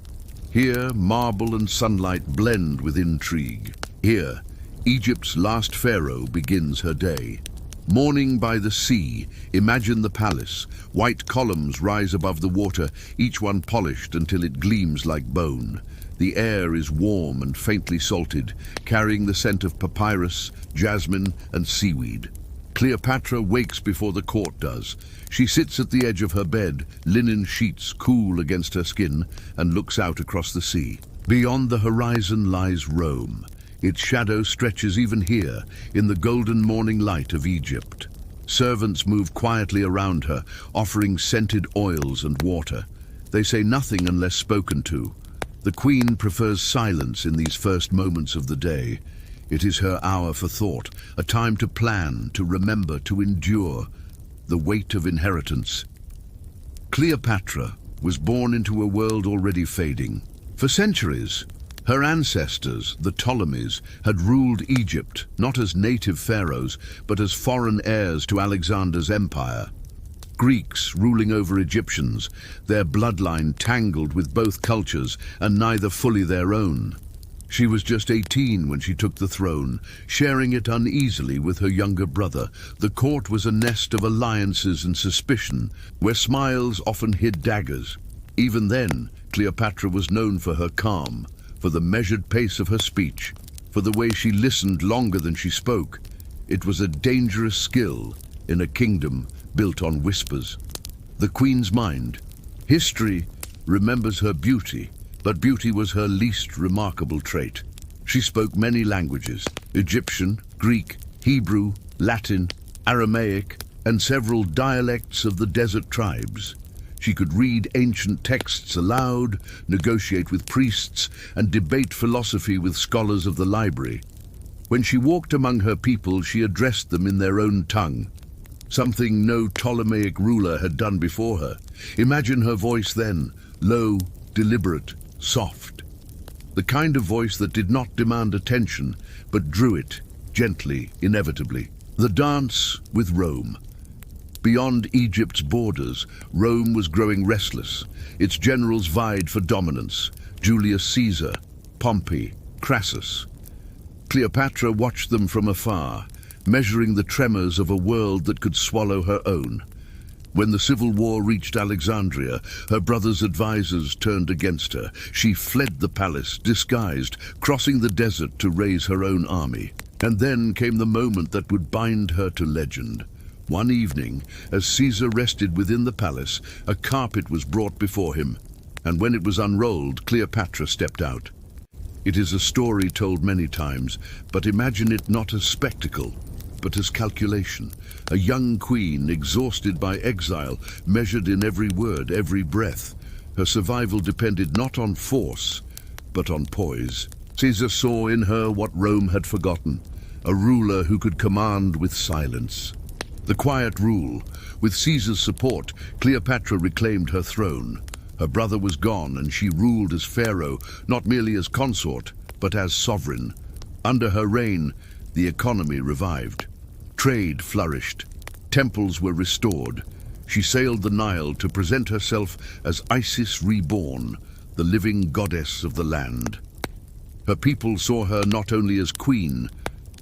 Here, marble and sunlight blend with intrigue. Here, Egypt's last pharaoh begins her day. Morning by the sea, imagine the palace. White columns rise above the water, each one polished until it gleams like bone. The air is warm and faintly salted, carrying the scent of papyrus, jasmine, and seaweed. Cleopatra wakes before the court does. She sits at the edge of her bed, linen sheets cool against her skin, and looks out across the sea. Beyond the horizon lies Rome. Its shadow stretches even here, in the golden morning light of Egypt. Servants move quietly around her, offering scented oils and water. They say nothing unless spoken to. The queen prefers silence in these first moments of the day. It is her hour for thought, a time to plan, to remember, to endure. The weight of inheritance. Cleopatra was born into a world already fading. For centuries, her ancestors, the Ptolemies, had ruled Egypt, not as native pharaohs, but as foreign heirs to Alexander's empire. Greeks ruling over Egyptians, their bloodline tangled with both cultures and neither fully their own. She was just 18 when she took the throne, sharing it uneasily with her younger brother. The court was a nest of alliances and suspicion, where smiles often hid daggers. Even then, Cleopatra was known for her calm, for the measured pace of her speech, for the way she listened longer than she spoke. It was a dangerous skill in a kingdom built on whispers. The queen's mind. History remembers her beauty, but beauty was her least remarkable trait. She spoke many languages: Egyptian, Greek, Hebrew, Latin, Aramaic, and several dialects of the desert tribes. She could read ancient texts aloud, negotiate with priests, and debate philosophy with scholars of the library. When she walked among her people, she addressed them in their own tongue, something no Ptolemaic ruler had done before her. Imagine her voice then, low, deliberate, soft. The kind of voice that did not demand attention, but drew it, gently, inevitably. The dance with Rome. Beyond Egypt's borders, Rome was growing restless. Its generals vied for dominance: Julius Caesar, Pompey, Crassus. Cleopatra watched them from afar, measuring the tremors of a world that could swallow her own. When the civil war reached Alexandria, her brother's advisors turned against her. She fled the palace, disguised, crossing the desert to raise her own army. And then came the moment that would bind her to legend. One evening, as Caesar rested within the palace, a carpet was brought before him, and when it was unrolled, Cleopatra stepped out. It is a story told many times, but imagine it not as spectacle, but as calculation. A young queen, exhausted by exile, measured in every word, every breath. Her survival depended not on force, but on poise. Caesar saw in her what Rome had forgotten, a ruler who could command with silence. The quiet rule. With Caesar's support, Cleopatra reclaimed her throne. Her brother was gone, and she ruled as pharaoh, not merely as consort, but as sovereign. Under her reign, the economy revived. Trade flourished. Temples were restored. She sailed the Nile to present herself as Isis reborn, the living goddess of the land. Her people saw her not only as queen,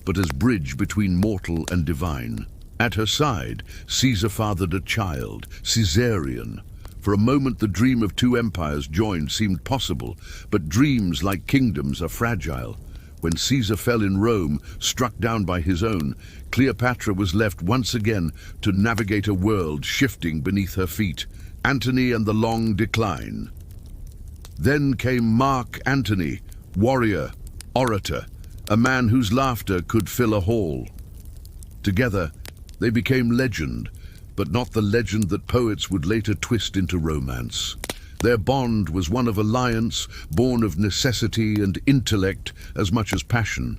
but as bridge between mortal and divine. At her side, Caesar fathered a child, Caesarion. For a moment the dream of two empires joined seemed possible, but dreams, like kingdoms, are fragile. When Caesar fell in Rome, struck down by his own, Cleopatra was left once again to navigate a world shifting beneath her feet. Antony and the long decline. Then came Mark Antony, warrior, orator, a man whose laughter could fill a hall. Together, they became legend, but not the legend that poets would later twist into romance. Their bond was one of alliance, born of necessity and intellect as much as passion.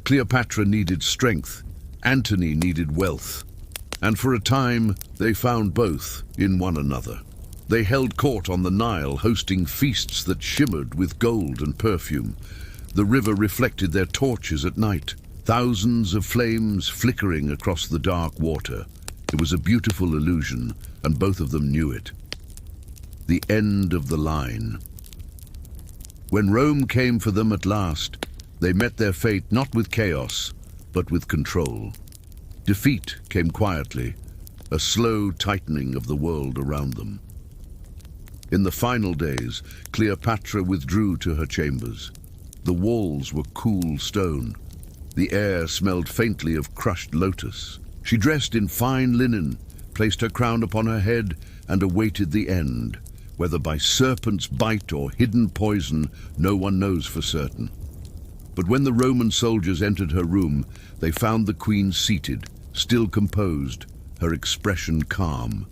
Cleopatra needed strength, Antony needed wealth, and for a time they found both in one another. They held court on the Nile, hosting feasts that shimmered with gold and perfume. The river reflected their torches at night, thousands of flames flickering across the dark water. It was a beautiful illusion, and both of them knew it. The end of the line. When Rome came for them at last, they met their fate not with chaos, but with control. Defeat came quietly, a slow tightening of the world around them. In the final days, Cleopatra withdrew to her chambers. The walls were cool stone. The air smelled faintly of crushed lotus. She dressed in fine linen, placed her crown upon her head, and awaited the end. Whether by serpent's bite or hidden poison, no one knows for certain. But when the Roman soldiers entered her room, they found the queen seated, still composed, her expression calm.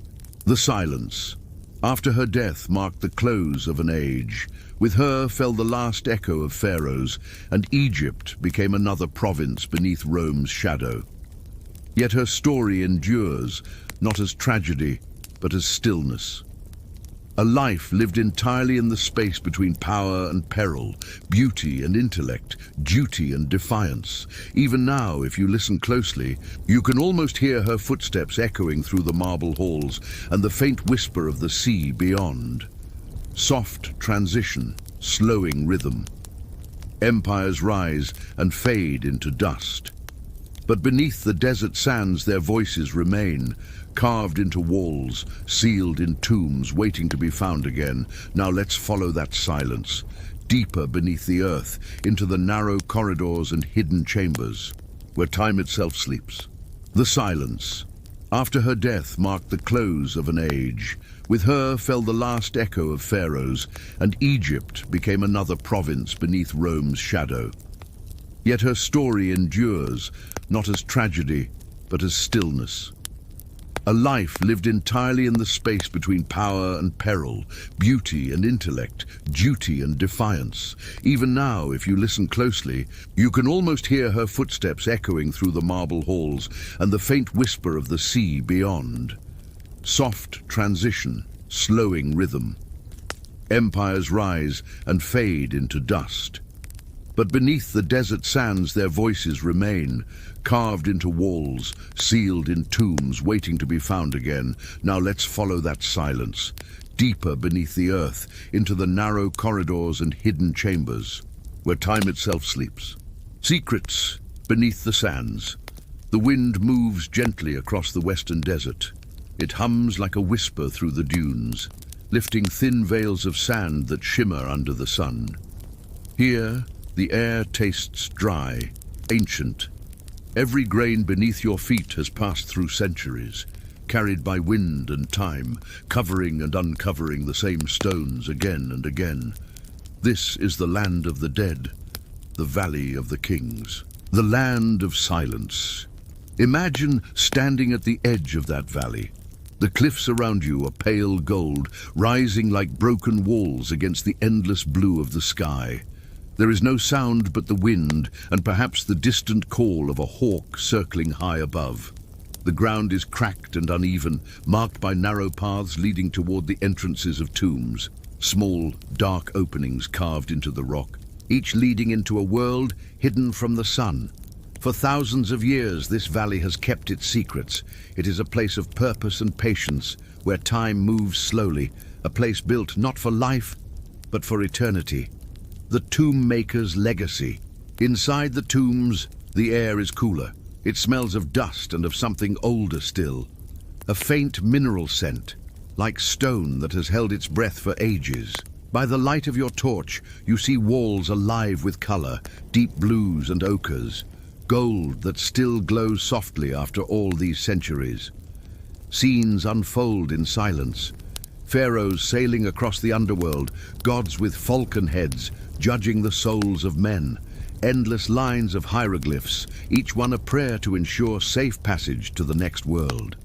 The silence. After her death marked the close of an age. With her fell the last echo of pharaohs, and Egypt became another province beneath Rome's shadow. Yet her story endures, not as tragedy, but as stillness. A life lived entirely in the space between power and peril, beauty and intellect, duty and defiance. Even now, if you listen closely, you can almost hear her footsteps echoing through the marble halls and the faint whisper of the sea beyond. Soft transition, slowing rhythm. Empires rise and fade into dust. But beneath the desert sands their voices remain, carved into walls, sealed in tombs, waiting to be found again. Now let's follow that silence, deeper beneath the earth, into the narrow corridors and hidden chambers, where time itself sleeps. The silence. After her death marked the close of an age. With her fell the last echo of pharaohs, and Egypt became another province beneath Rome's shadow. Yet her story endures, not as tragedy, but as stillness. A life lived entirely in the space between power and peril, beauty and intellect, duty and defiance. Even now, if you listen closely, you can almost hear her footsteps echoing through the marble halls and the faint whisper of the sea beyond. Soft transition, slowing rhythm. Empires rise and fade into dust. But beneath the desert sands their voices remain, carved into walls, sealed in tombs, waiting to be found again. Now let's follow that silence, deeper beneath the earth, into the narrow corridors and hidden chambers, where time itself sleeps. Secrets beneath the sands. The wind moves gently across the western desert. It hums like a whisper through the dunes, lifting thin veils of sand that shimmer under the sun. Here, the air tastes dry, ancient. Every grain beneath your feet has passed through centuries, carried by wind and time, covering and uncovering the same stones again and again. This is the land of the dead, the valley of the kings, the land of silence. Imagine standing at the edge of that valley. The cliffs around you are pale gold, rising like broken walls against the endless blue of the sky. There is no sound but the wind and perhaps the distant call of a hawk circling high above. The ground is cracked and uneven, marked by narrow paths leading toward the entrances of tombs, small, dark openings carved into the rock, each leading into a world hidden from the sun. For thousands of years, this valley has kept its secrets. It is a place of purpose and patience, where time moves slowly, a place built not for life, but for eternity. The tomb maker's legacy. Inside the tombs, the air is cooler. It smells of dust and of something older still. A faint mineral scent, like stone that has held its breath for ages. By the light of your torch, you see walls alive with color, deep blues and ochres, gold that still glows softly after all these centuries. Scenes unfold in silence. Pharaohs sailing across the underworld, gods with falcon heads, judging the souls of men. Endless lines of hieroglyphs, each one a prayer to ensure safe passage to the next world.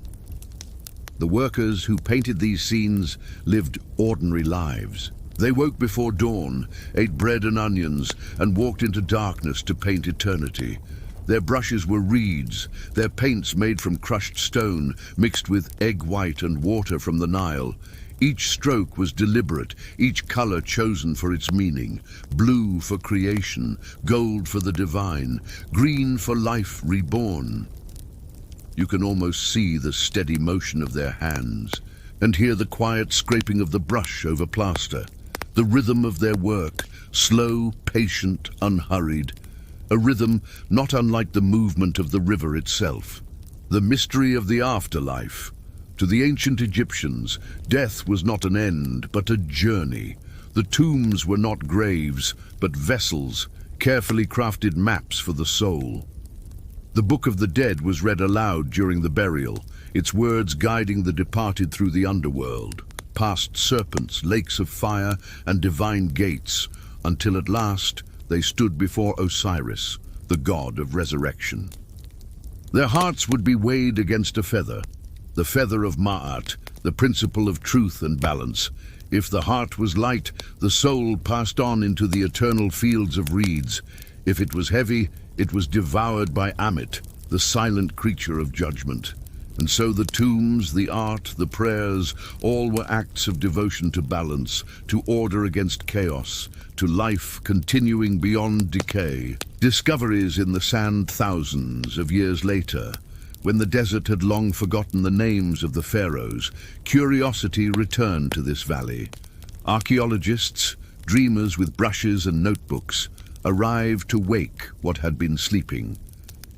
The workers who painted these scenes lived ordinary lives. They woke before dawn, ate bread and onions, and walked into darkness to paint eternity. Their brushes were reeds, their paints made from crushed stone, mixed with egg white and water from the Nile. Each stroke was deliberate, each color chosen for its meaning. Blue for creation, gold for the divine, green for life reborn. You can almost see the steady motion of their hands, and hear the quiet scraping of the brush over plaster. The rhythm of their work, slow, patient, unhurried. A rhythm not unlike the movement of the river itself. The mystery of the afterlife. To the ancient Egyptians, death was not an end, but a journey. The tombs were not graves, but vessels, carefully crafted maps for the soul. The Book of the Dead was read aloud during the burial, its words guiding the departed through the underworld, past serpents, lakes of fire, and divine gates, until at last they stood before Osiris, the god of resurrection. Their hearts would be weighed against a feather, the feather of Ma'at, the principle of truth and balance. If the heart was light, the soul passed on into the eternal fields of reeds. If it was heavy, it was devoured by Amit, the silent creature of judgment. And so the tombs, the art, the prayers, all were acts of devotion to balance, to order against chaos, to life continuing beyond decay. Discoveries in the sand thousands of years later, when the desert had long forgotten the names of the pharaohs, curiosity returned to this valley. Archaeologists, dreamers with brushes and notebooks, arrived to wake what had been sleeping.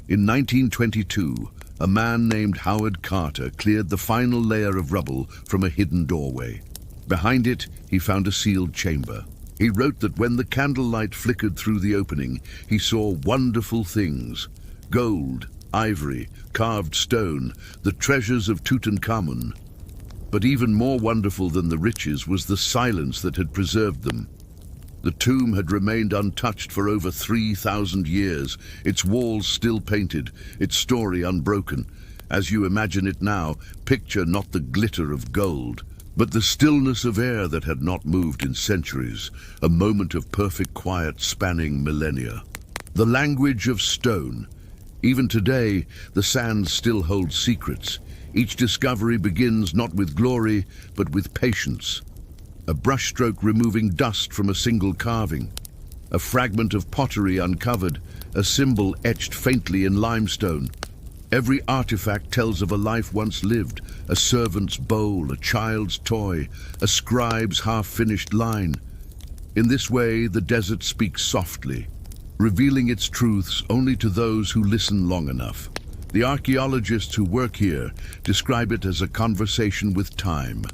In 1922, a man named Howard Carter cleared the final layer of rubble from a hidden doorway. Behind it, he found a sealed chamber. He wrote that when the candlelight flickered through the opening, he saw wonderful things: gold, ivory, carved stone, the treasures of Tutankhamun. But even more wonderful than the riches was the silence that had preserved them. The tomb had remained untouched for over 3,000 years, its walls still painted, its story unbroken. As you imagine it now, picture not the glitter of gold, but the stillness of air that had not moved in centuries, a moment of perfect quiet spanning millennia. The language of stone. Even today, the sands still hold secrets. Each discovery begins not with glory, but with patience. a brushstroke removing dust from a single carving, a fragment of pottery uncovered, a symbol etched faintly in limestone. Every artifact tells of a life once lived, a servant's bowl, a child's toy, a scribe's half-finished line. In this way, the desert speaks softly, revealing its truths only to those who listen long enough. The archaeologists who work here describe it as a conversation with time,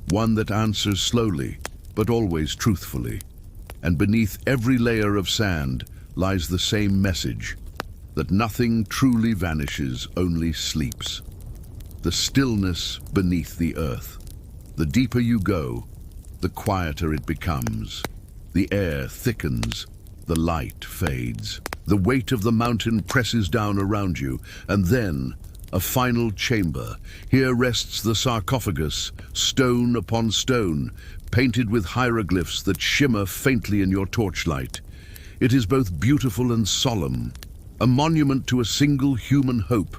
one that answers slowly, but always truthfully. And beneath every layer of sand lies the same message, that nothing truly vanishes, only sleeps. The stillness beneath the earth. The deeper you go, the quieter it becomes. The air thickens, the light fades. The weight of the mountain presses down around you, and then a final chamber. Here rests the sarcophagus, stone upon stone, painted with hieroglyphs that shimmer faintly in your torchlight. It is both beautiful and solemn, a monument to a single human hope,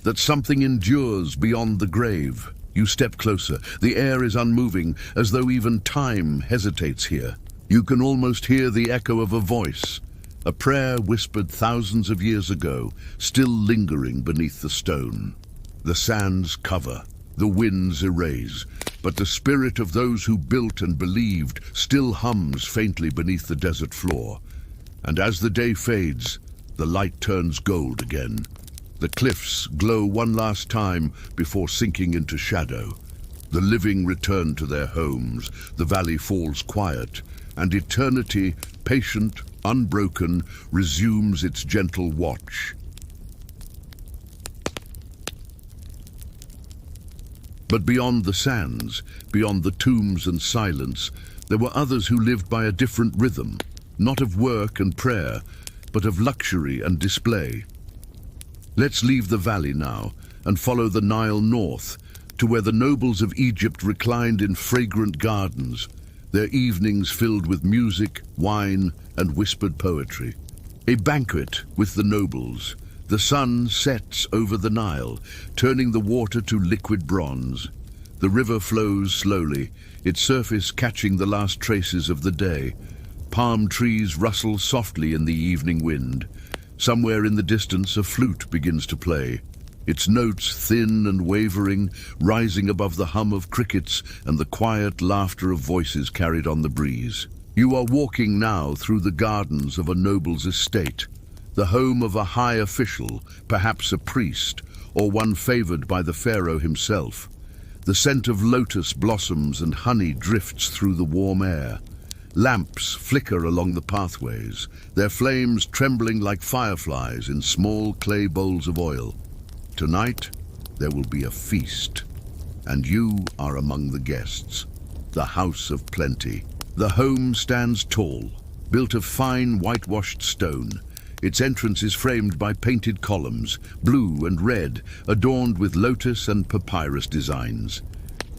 that something endures beyond the grave. You step closer. The air is unmoving, as though even time hesitates here. You can almost hear the echo of a voice, a prayer whispered thousands of years ago, still lingering beneath the stone. The sands cover, the winds erase, but the spirit of those who built and believed still hums faintly beneath the desert floor. And as the day fades, the light turns gold again. The cliffs glow one last time before sinking into shadow. The living return to their homes, the valley falls quiet, and eternity, patient, unbroken, resumes its gentle watch. But beyond the sands, beyond the tombs and silence, there were others who lived by a different rhythm, not of work and prayer, but of luxury and display. Let's leave the valley now and follow the Nile north to where the nobles of Egypt reclined in fragrant gardens, their evenings filled with music, wine, and whispered poetry. A banquet with the nobles. The sun sets over the Nile, turning the water to liquid bronze. The river flows slowly, its surface catching the last traces of the day. Palm trees rustle softly in the evening wind. Somewhere in the distance, a flute begins to play, its notes thin and wavering, rising above the hum of crickets and the quiet laughter of voices carried on the breeze. You are walking now through the gardens of a noble's estate, the home of a high official, perhaps a priest, or one favored by the pharaoh himself. The scent of lotus blossoms and honey drifts through the warm air. Lamps flicker along the pathways, their flames trembling like fireflies in small clay bowls of oil. Tonight, there will be a feast, and you are among the guests. The house of plenty. The home stands tall, built of fine whitewashed stone. Its entrance is framed by painted columns, blue and red, adorned with lotus and papyrus designs.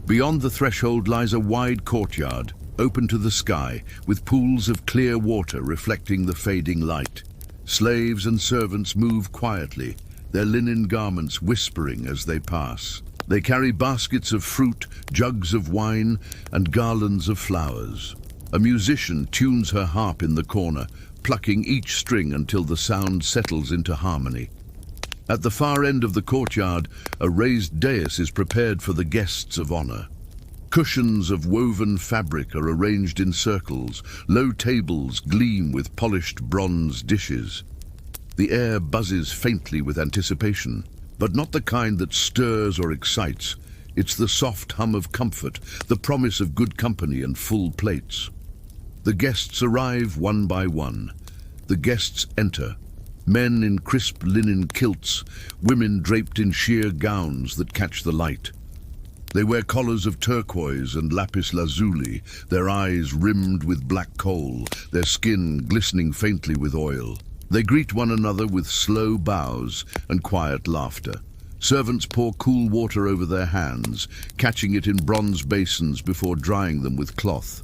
Beyond the threshold lies a wide courtyard, open to the sky, with pools of clear water reflecting the fading light. Slaves and servants move quietly, their linen garments whispering as they pass. They carry baskets of fruit, jugs of wine, and garlands of flowers. A musician tunes her harp in the corner, plucking each string until the sound settles into harmony. At the far end of the courtyard, a raised dais is prepared for the guests of honor. Cushions of woven fabric are arranged in circles. Low tables gleam with polished bronze dishes. The air buzzes faintly with anticipation, but not the kind that stirs or excites. It's the soft hum of comfort, the promise of good company and full plates. The guests arrive one by one. The guests enter. Men in crisp linen kilts, women draped in sheer gowns that catch the light. They wear collars of turquoise and lapis lazuli, their eyes rimmed with black coal, their skin glistening faintly with oil. They greet one another with slow bows and quiet laughter. Servants pour cool water over their hands, catching it in bronze basins before drying them with cloth.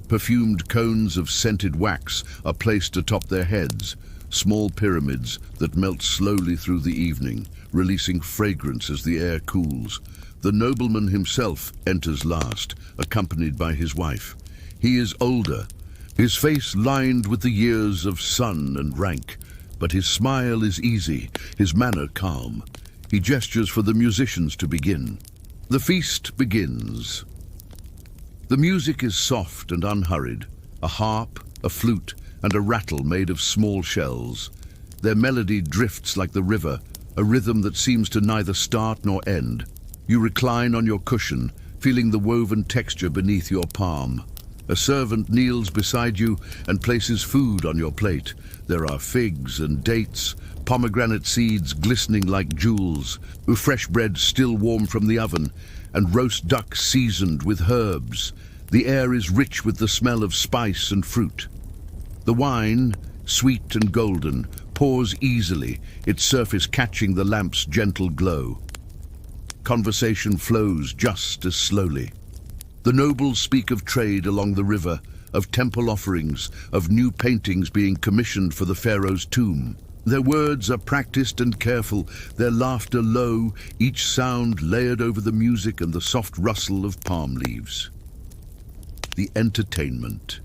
Perfumed cones of scented wax are placed atop their heads, small pyramids that melt slowly through the evening, releasing fragrance as the air cools. The nobleman himself enters last, accompanied by his wife. He is older, his face lined with the years of sun and rank, but his smile is easy, his manner calm. He gestures for the musicians to begin. The feast begins. The music is soft and unhurried, a harp, a flute, and a rattle made of small shells. Their melody drifts like the river, a rhythm that seems to neither start nor end. You recline on your cushion, feeling the woven texture beneath your palm. A servant kneels beside you and places food on your plate. There are figs and dates, pomegranate seeds glistening like jewels, fresh bread still warm from the oven, and roast duck seasoned with herbs. The air is rich with the smell of spice and fruit. The wine, sweet and golden, pours easily, its surface catching the lamp's gentle glow. Conversation flows just as slowly. The nobles speak of trade along the river, of temple offerings, of new paintings being commissioned for the pharaoh's tomb. Their words are practiced and careful, their laughter low, each sound layered over the music and the soft rustle of palm leaves. The entertainment.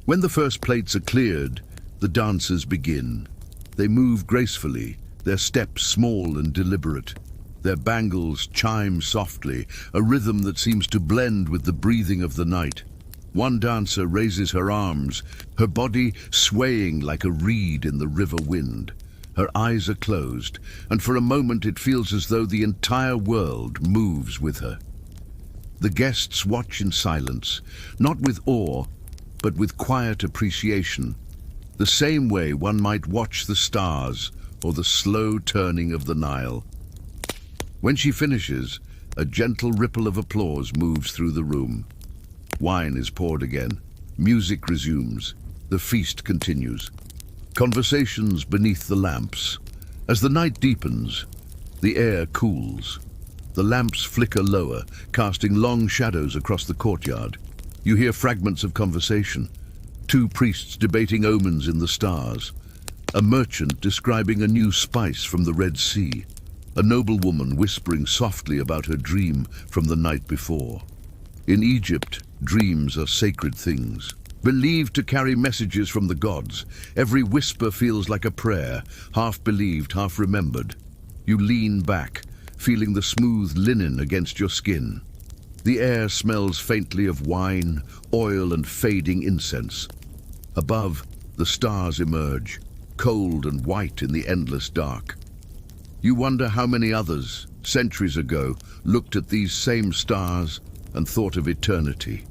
When the first plates are cleared, the dancers begin. They move gracefully, their steps small and deliberate. Their bangles chime softly, a rhythm that seems to blend with the breathing of the night. One dancer raises her arms, her body swaying like a reed in the river wind. Her eyes are closed, and for a moment it feels as though the entire world moves with her. The guests watch in silence, not with awe, but with quiet appreciation, the same way one might watch the stars or the slow turning of the Nile. When she finishes, a gentle ripple of applause moves through the room. Wine is poured again. Music resumes. The feast continues. Conversations beneath the lamps. As the night deepens, the air cools. The lamps flicker lower, casting long shadows across the courtyard. You hear fragments of conversation. Two priests debating omens in the stars. A merchant describing a new spice from the Red Sea. A noblewoman whispering softly about her dream from the night before. In Egypt, dreams are sacred things, believed to carry messages from the gods. Every whisper feels like a prayer, half believed, half remembered. You lean back, feeling the smooth linen against your skin. The air smells faintly of wine, oil, and fading incense. Above, the stars emerge, cold and white in the endless dark. You wonder how many others, centuries ago, looked at these same stars and thought of eternity.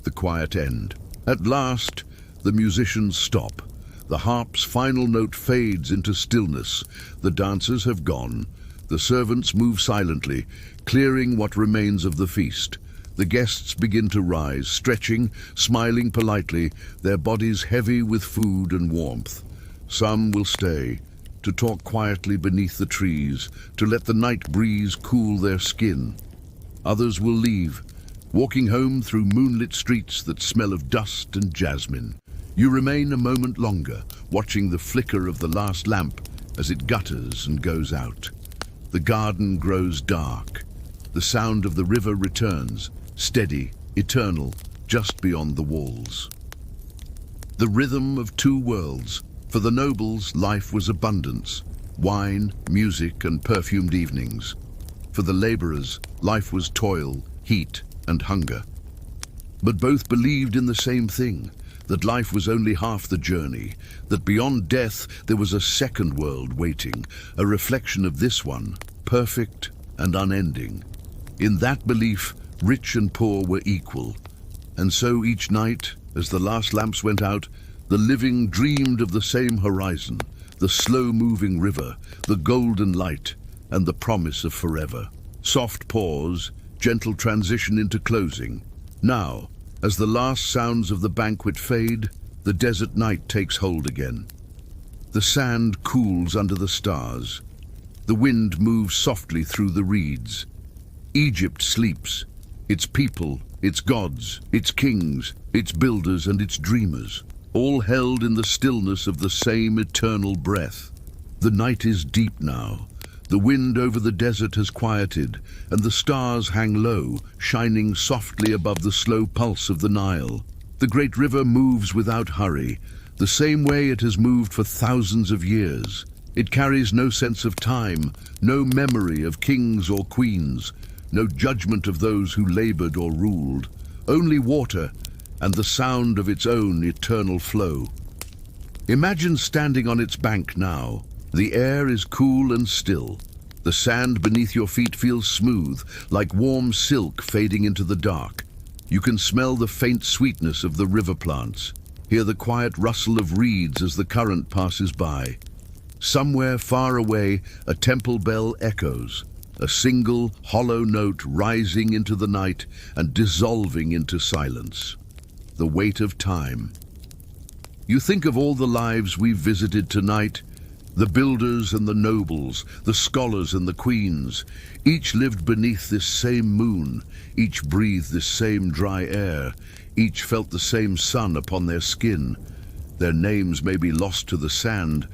The quiet end. At last, the musicians stop. The harp's final note fades into stillness. The dancers have gone. The servants move silently, clearing what remains of the feast. The guests begin to rise, stretching, smiling politely, their bodies heavy with food and warmth. Some will stay, to talk quietly beneath the trees, to let the night breeze cool their skin. Others will leave, walking home through moonlit streets that smell of dust and jasmine. You remain a moment longer, watching the flicker of the last lamp as it gutters and goes out. The garden grows dark. The sound of the river returns, steady, eternal, just beyond the walls. The rhythm of two worlds. For the nobles, life was abundance, wine, music, and perfumed evenings. For the laborers, life was toil, heat, and hunger. But both believed in the same thing, that life was only half the journey, that beyond death there was a second world waiting, a reflection of this one, perfect and unending. In that belief, rich and poor were equal. And so each night, as the last lamps went out, the living dreamed of the same horizon, the slow-moving river, the golden light, and the promise of forever. Soft pause, gentle transition into closing. Now, as the last sounds of the banquet fade, the desert night takes hold again. The sand cools under the stars. The wind moves softly through the reeds. Egypt sleeps, its people, its gods, its kings, its builders and its dreamers, all held in the stillness of the same eternal breath. The night is deep now. The wind over the desert has quieted, and the stars hang low, shining softly above the slow pulse of the Nile. The great river moves without hurry, the same way it has moved for thousands of years. It carries no sense of time, no memory of kings or queens, no judgment of those who labored or ruled, only water and the sound of its own eternal flow. Imagine standing on its bank now. The air is cool and still. The sand beneath your feet feels smooth, like warm silk fading into the dark. You can smell the faint sweetness of the river plants, hear the quiet rustle of reeds as the current passes by. Somewhere far away, a temple bell echoes, a single, hollow note rising into the night and dissolving into silence. The weight of time. You think of all the lives we've visited tonight, the builders and the nobles, the scholars and the queens. Each lived beneath this same moon, each breathed this same dry air, each felt the same sun upon their skin. Their names may be lost to the sand,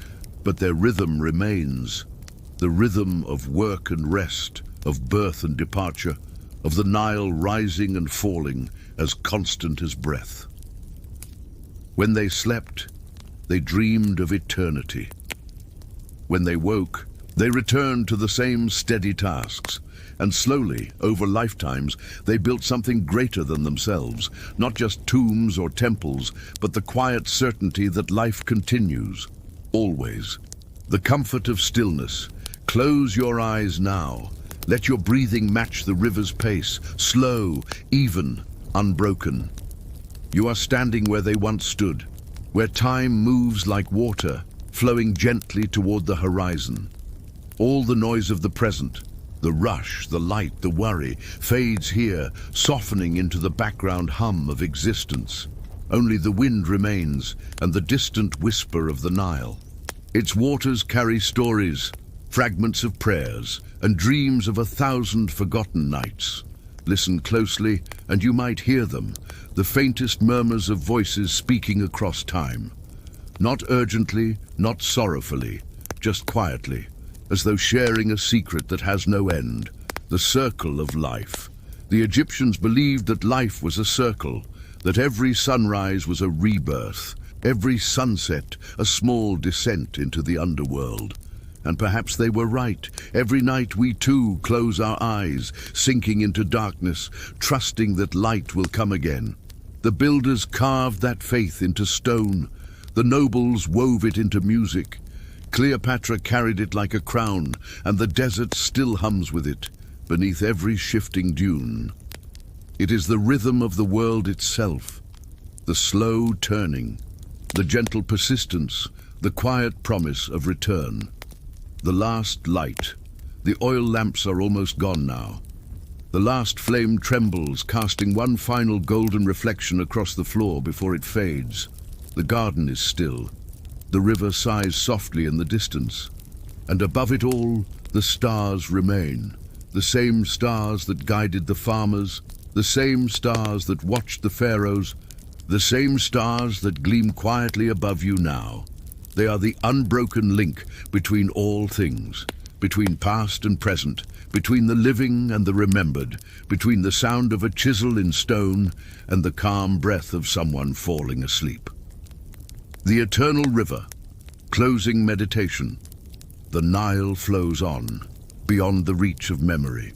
but their rhythm remains. The rhythm of work and rest, of birth and departure, of the Nile rising and falling, as constant as breath. When they slept, they dreamed of eternity. When they woke, they returned to the same steady tasks, and slowly, over lifetimes, they built something greater than themselves, not just tombs or temples, but the quiet certainty that life continues, always. The comfort of stillness. Close your eyes now. Let your breathing match the river's pace, slow, even, unbroken. You are standing where they once stood, where time moves like water, flowing gently toward the horizon. All the noise of the present, the rush, the light, the worry, fades here, softening into the background hum of existence. Only the wind remains, and the distant whisper of the Nile. Its waters carry stories, fragments of prayers, and dreams of 1,000 forgotten nights. Listen closely, and you might hear them, the faintest murmurs of voices speaking across time. Not urgently, not sorrowfully, just quietly, as though sharing a secret that has no end, the circle of life. The Egyptians believed that life was a circle, that every sunrise was a rebirth, every sunset a small descent into the underworld. And perhaps they were right. Every night we too close our eyes, sinking into darkness, trusting that light will come again. The builders carved that faith into stone. The nobles wove it into music. Cleopatra carried it like a crown, and the desert still hums with it, beneath every shifting dune. It is the rhythm of the world itself, the slow turning, the gentle persistence, the quiet promise of return. The last light. The oil lamps are almost gone now. The last flame trembles, casting one final golden reflection across the floor before it fades. The garden is still. The river sighs softly in the distance. And above it all, the stars remain. The same stars that guided the farmers, the same stars that watched the pharaohs, the same stars that gleam quietly above you now. They are the unbroken link between all things, between past and present, between the living and the remembered, between the sound of a chisel in stone and the calm breath of someone falling asleep. The eternal river, closing meditation. The Nile flows on, beyond the reach of memory.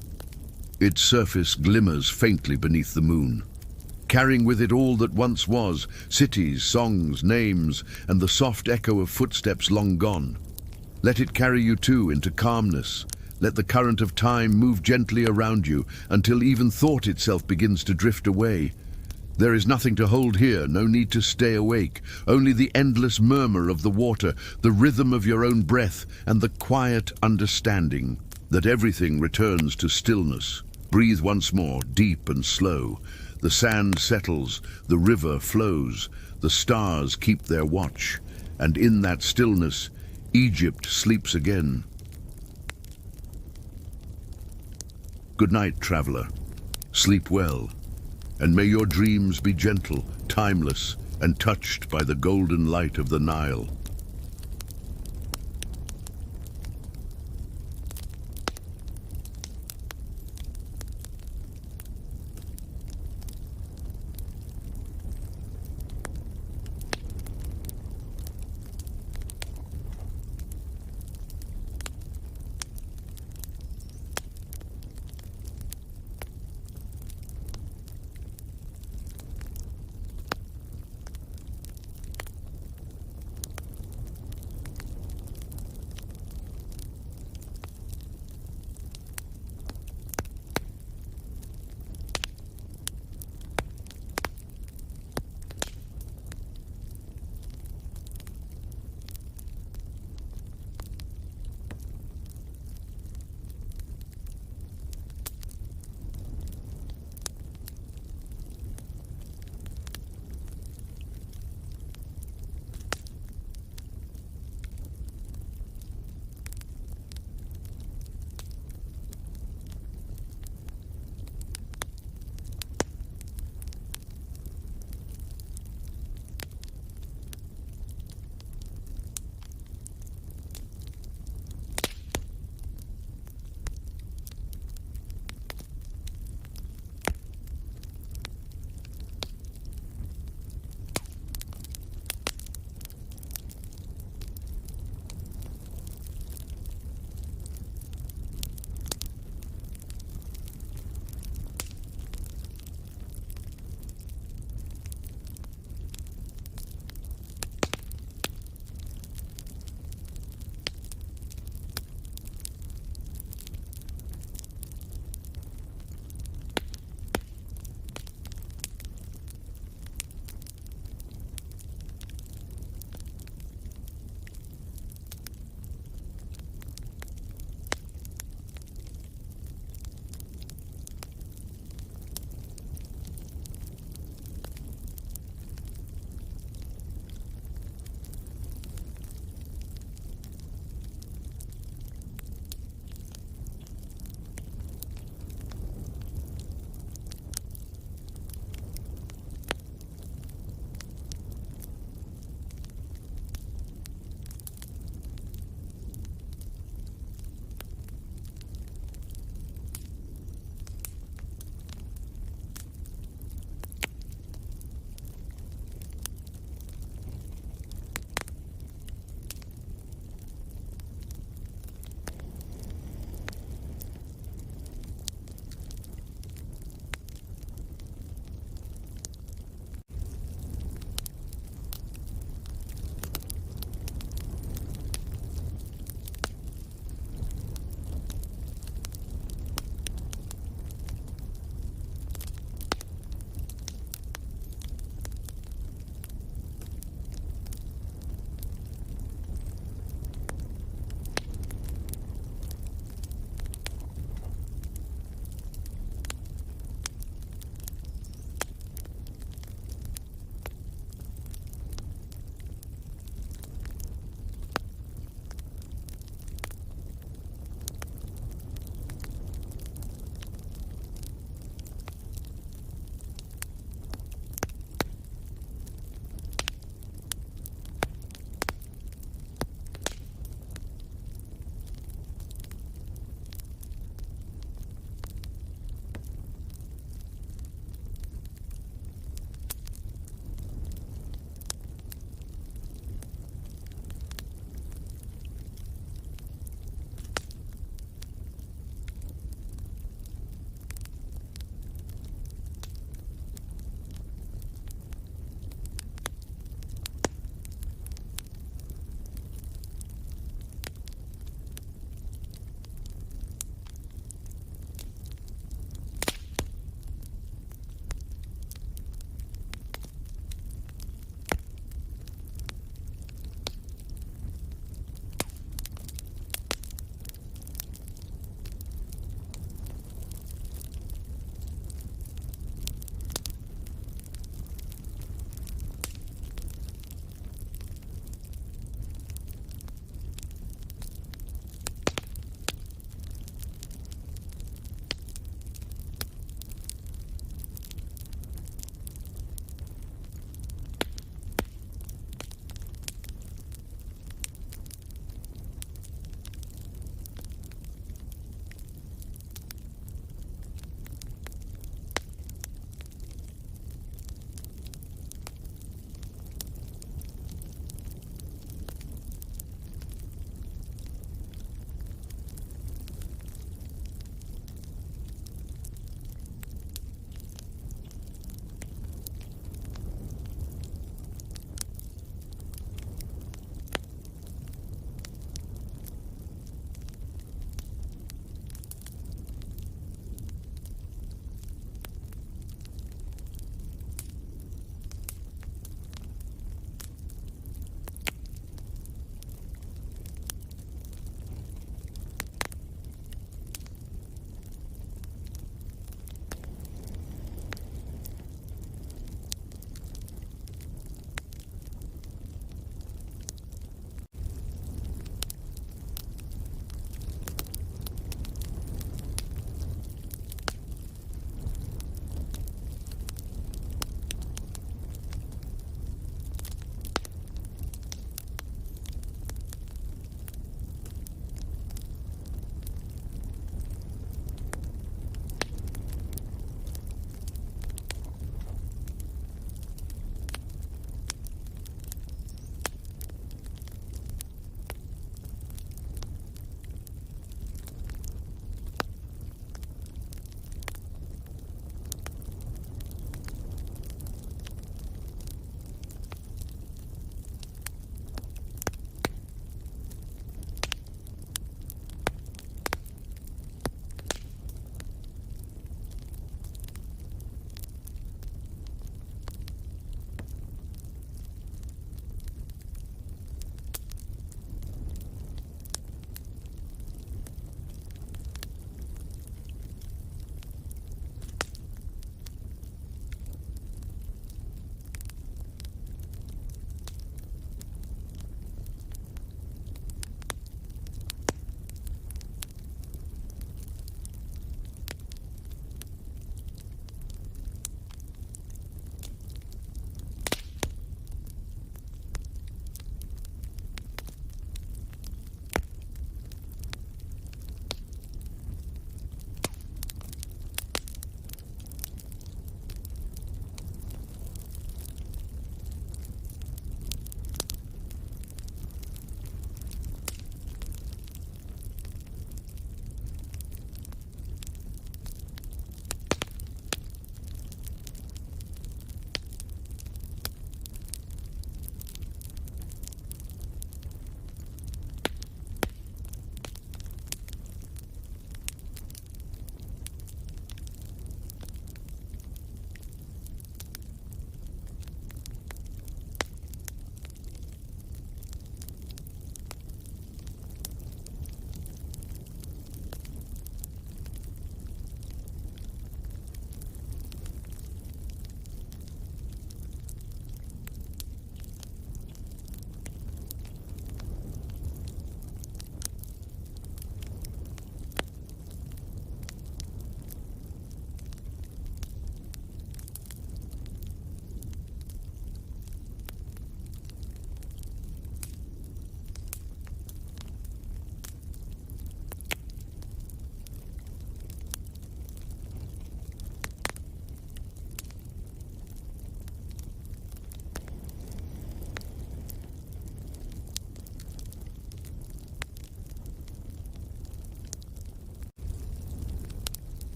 Its surface glimmers faintly beneath the moon, carrying with it all that once was, cities, songs, names, and the soft echo of footsteps long gone. Let it carry you too into calmness. Let the current of time move gently around you until even thought itself begins to drift away. There is nothing to hold here, no need to stay awake, only the endless murmur of the water, the rhythm of your own breath, and the quiet understanding that everything returns to stillness. Breathe once more, deep and slow. The sand settles, the river flows, the stars keep their watch, and in that stillness, Egypt sleeps again. Good night, traveler. Sleep well. And may your dreams be gentle, timeless, and touched by the golden light of the Nile.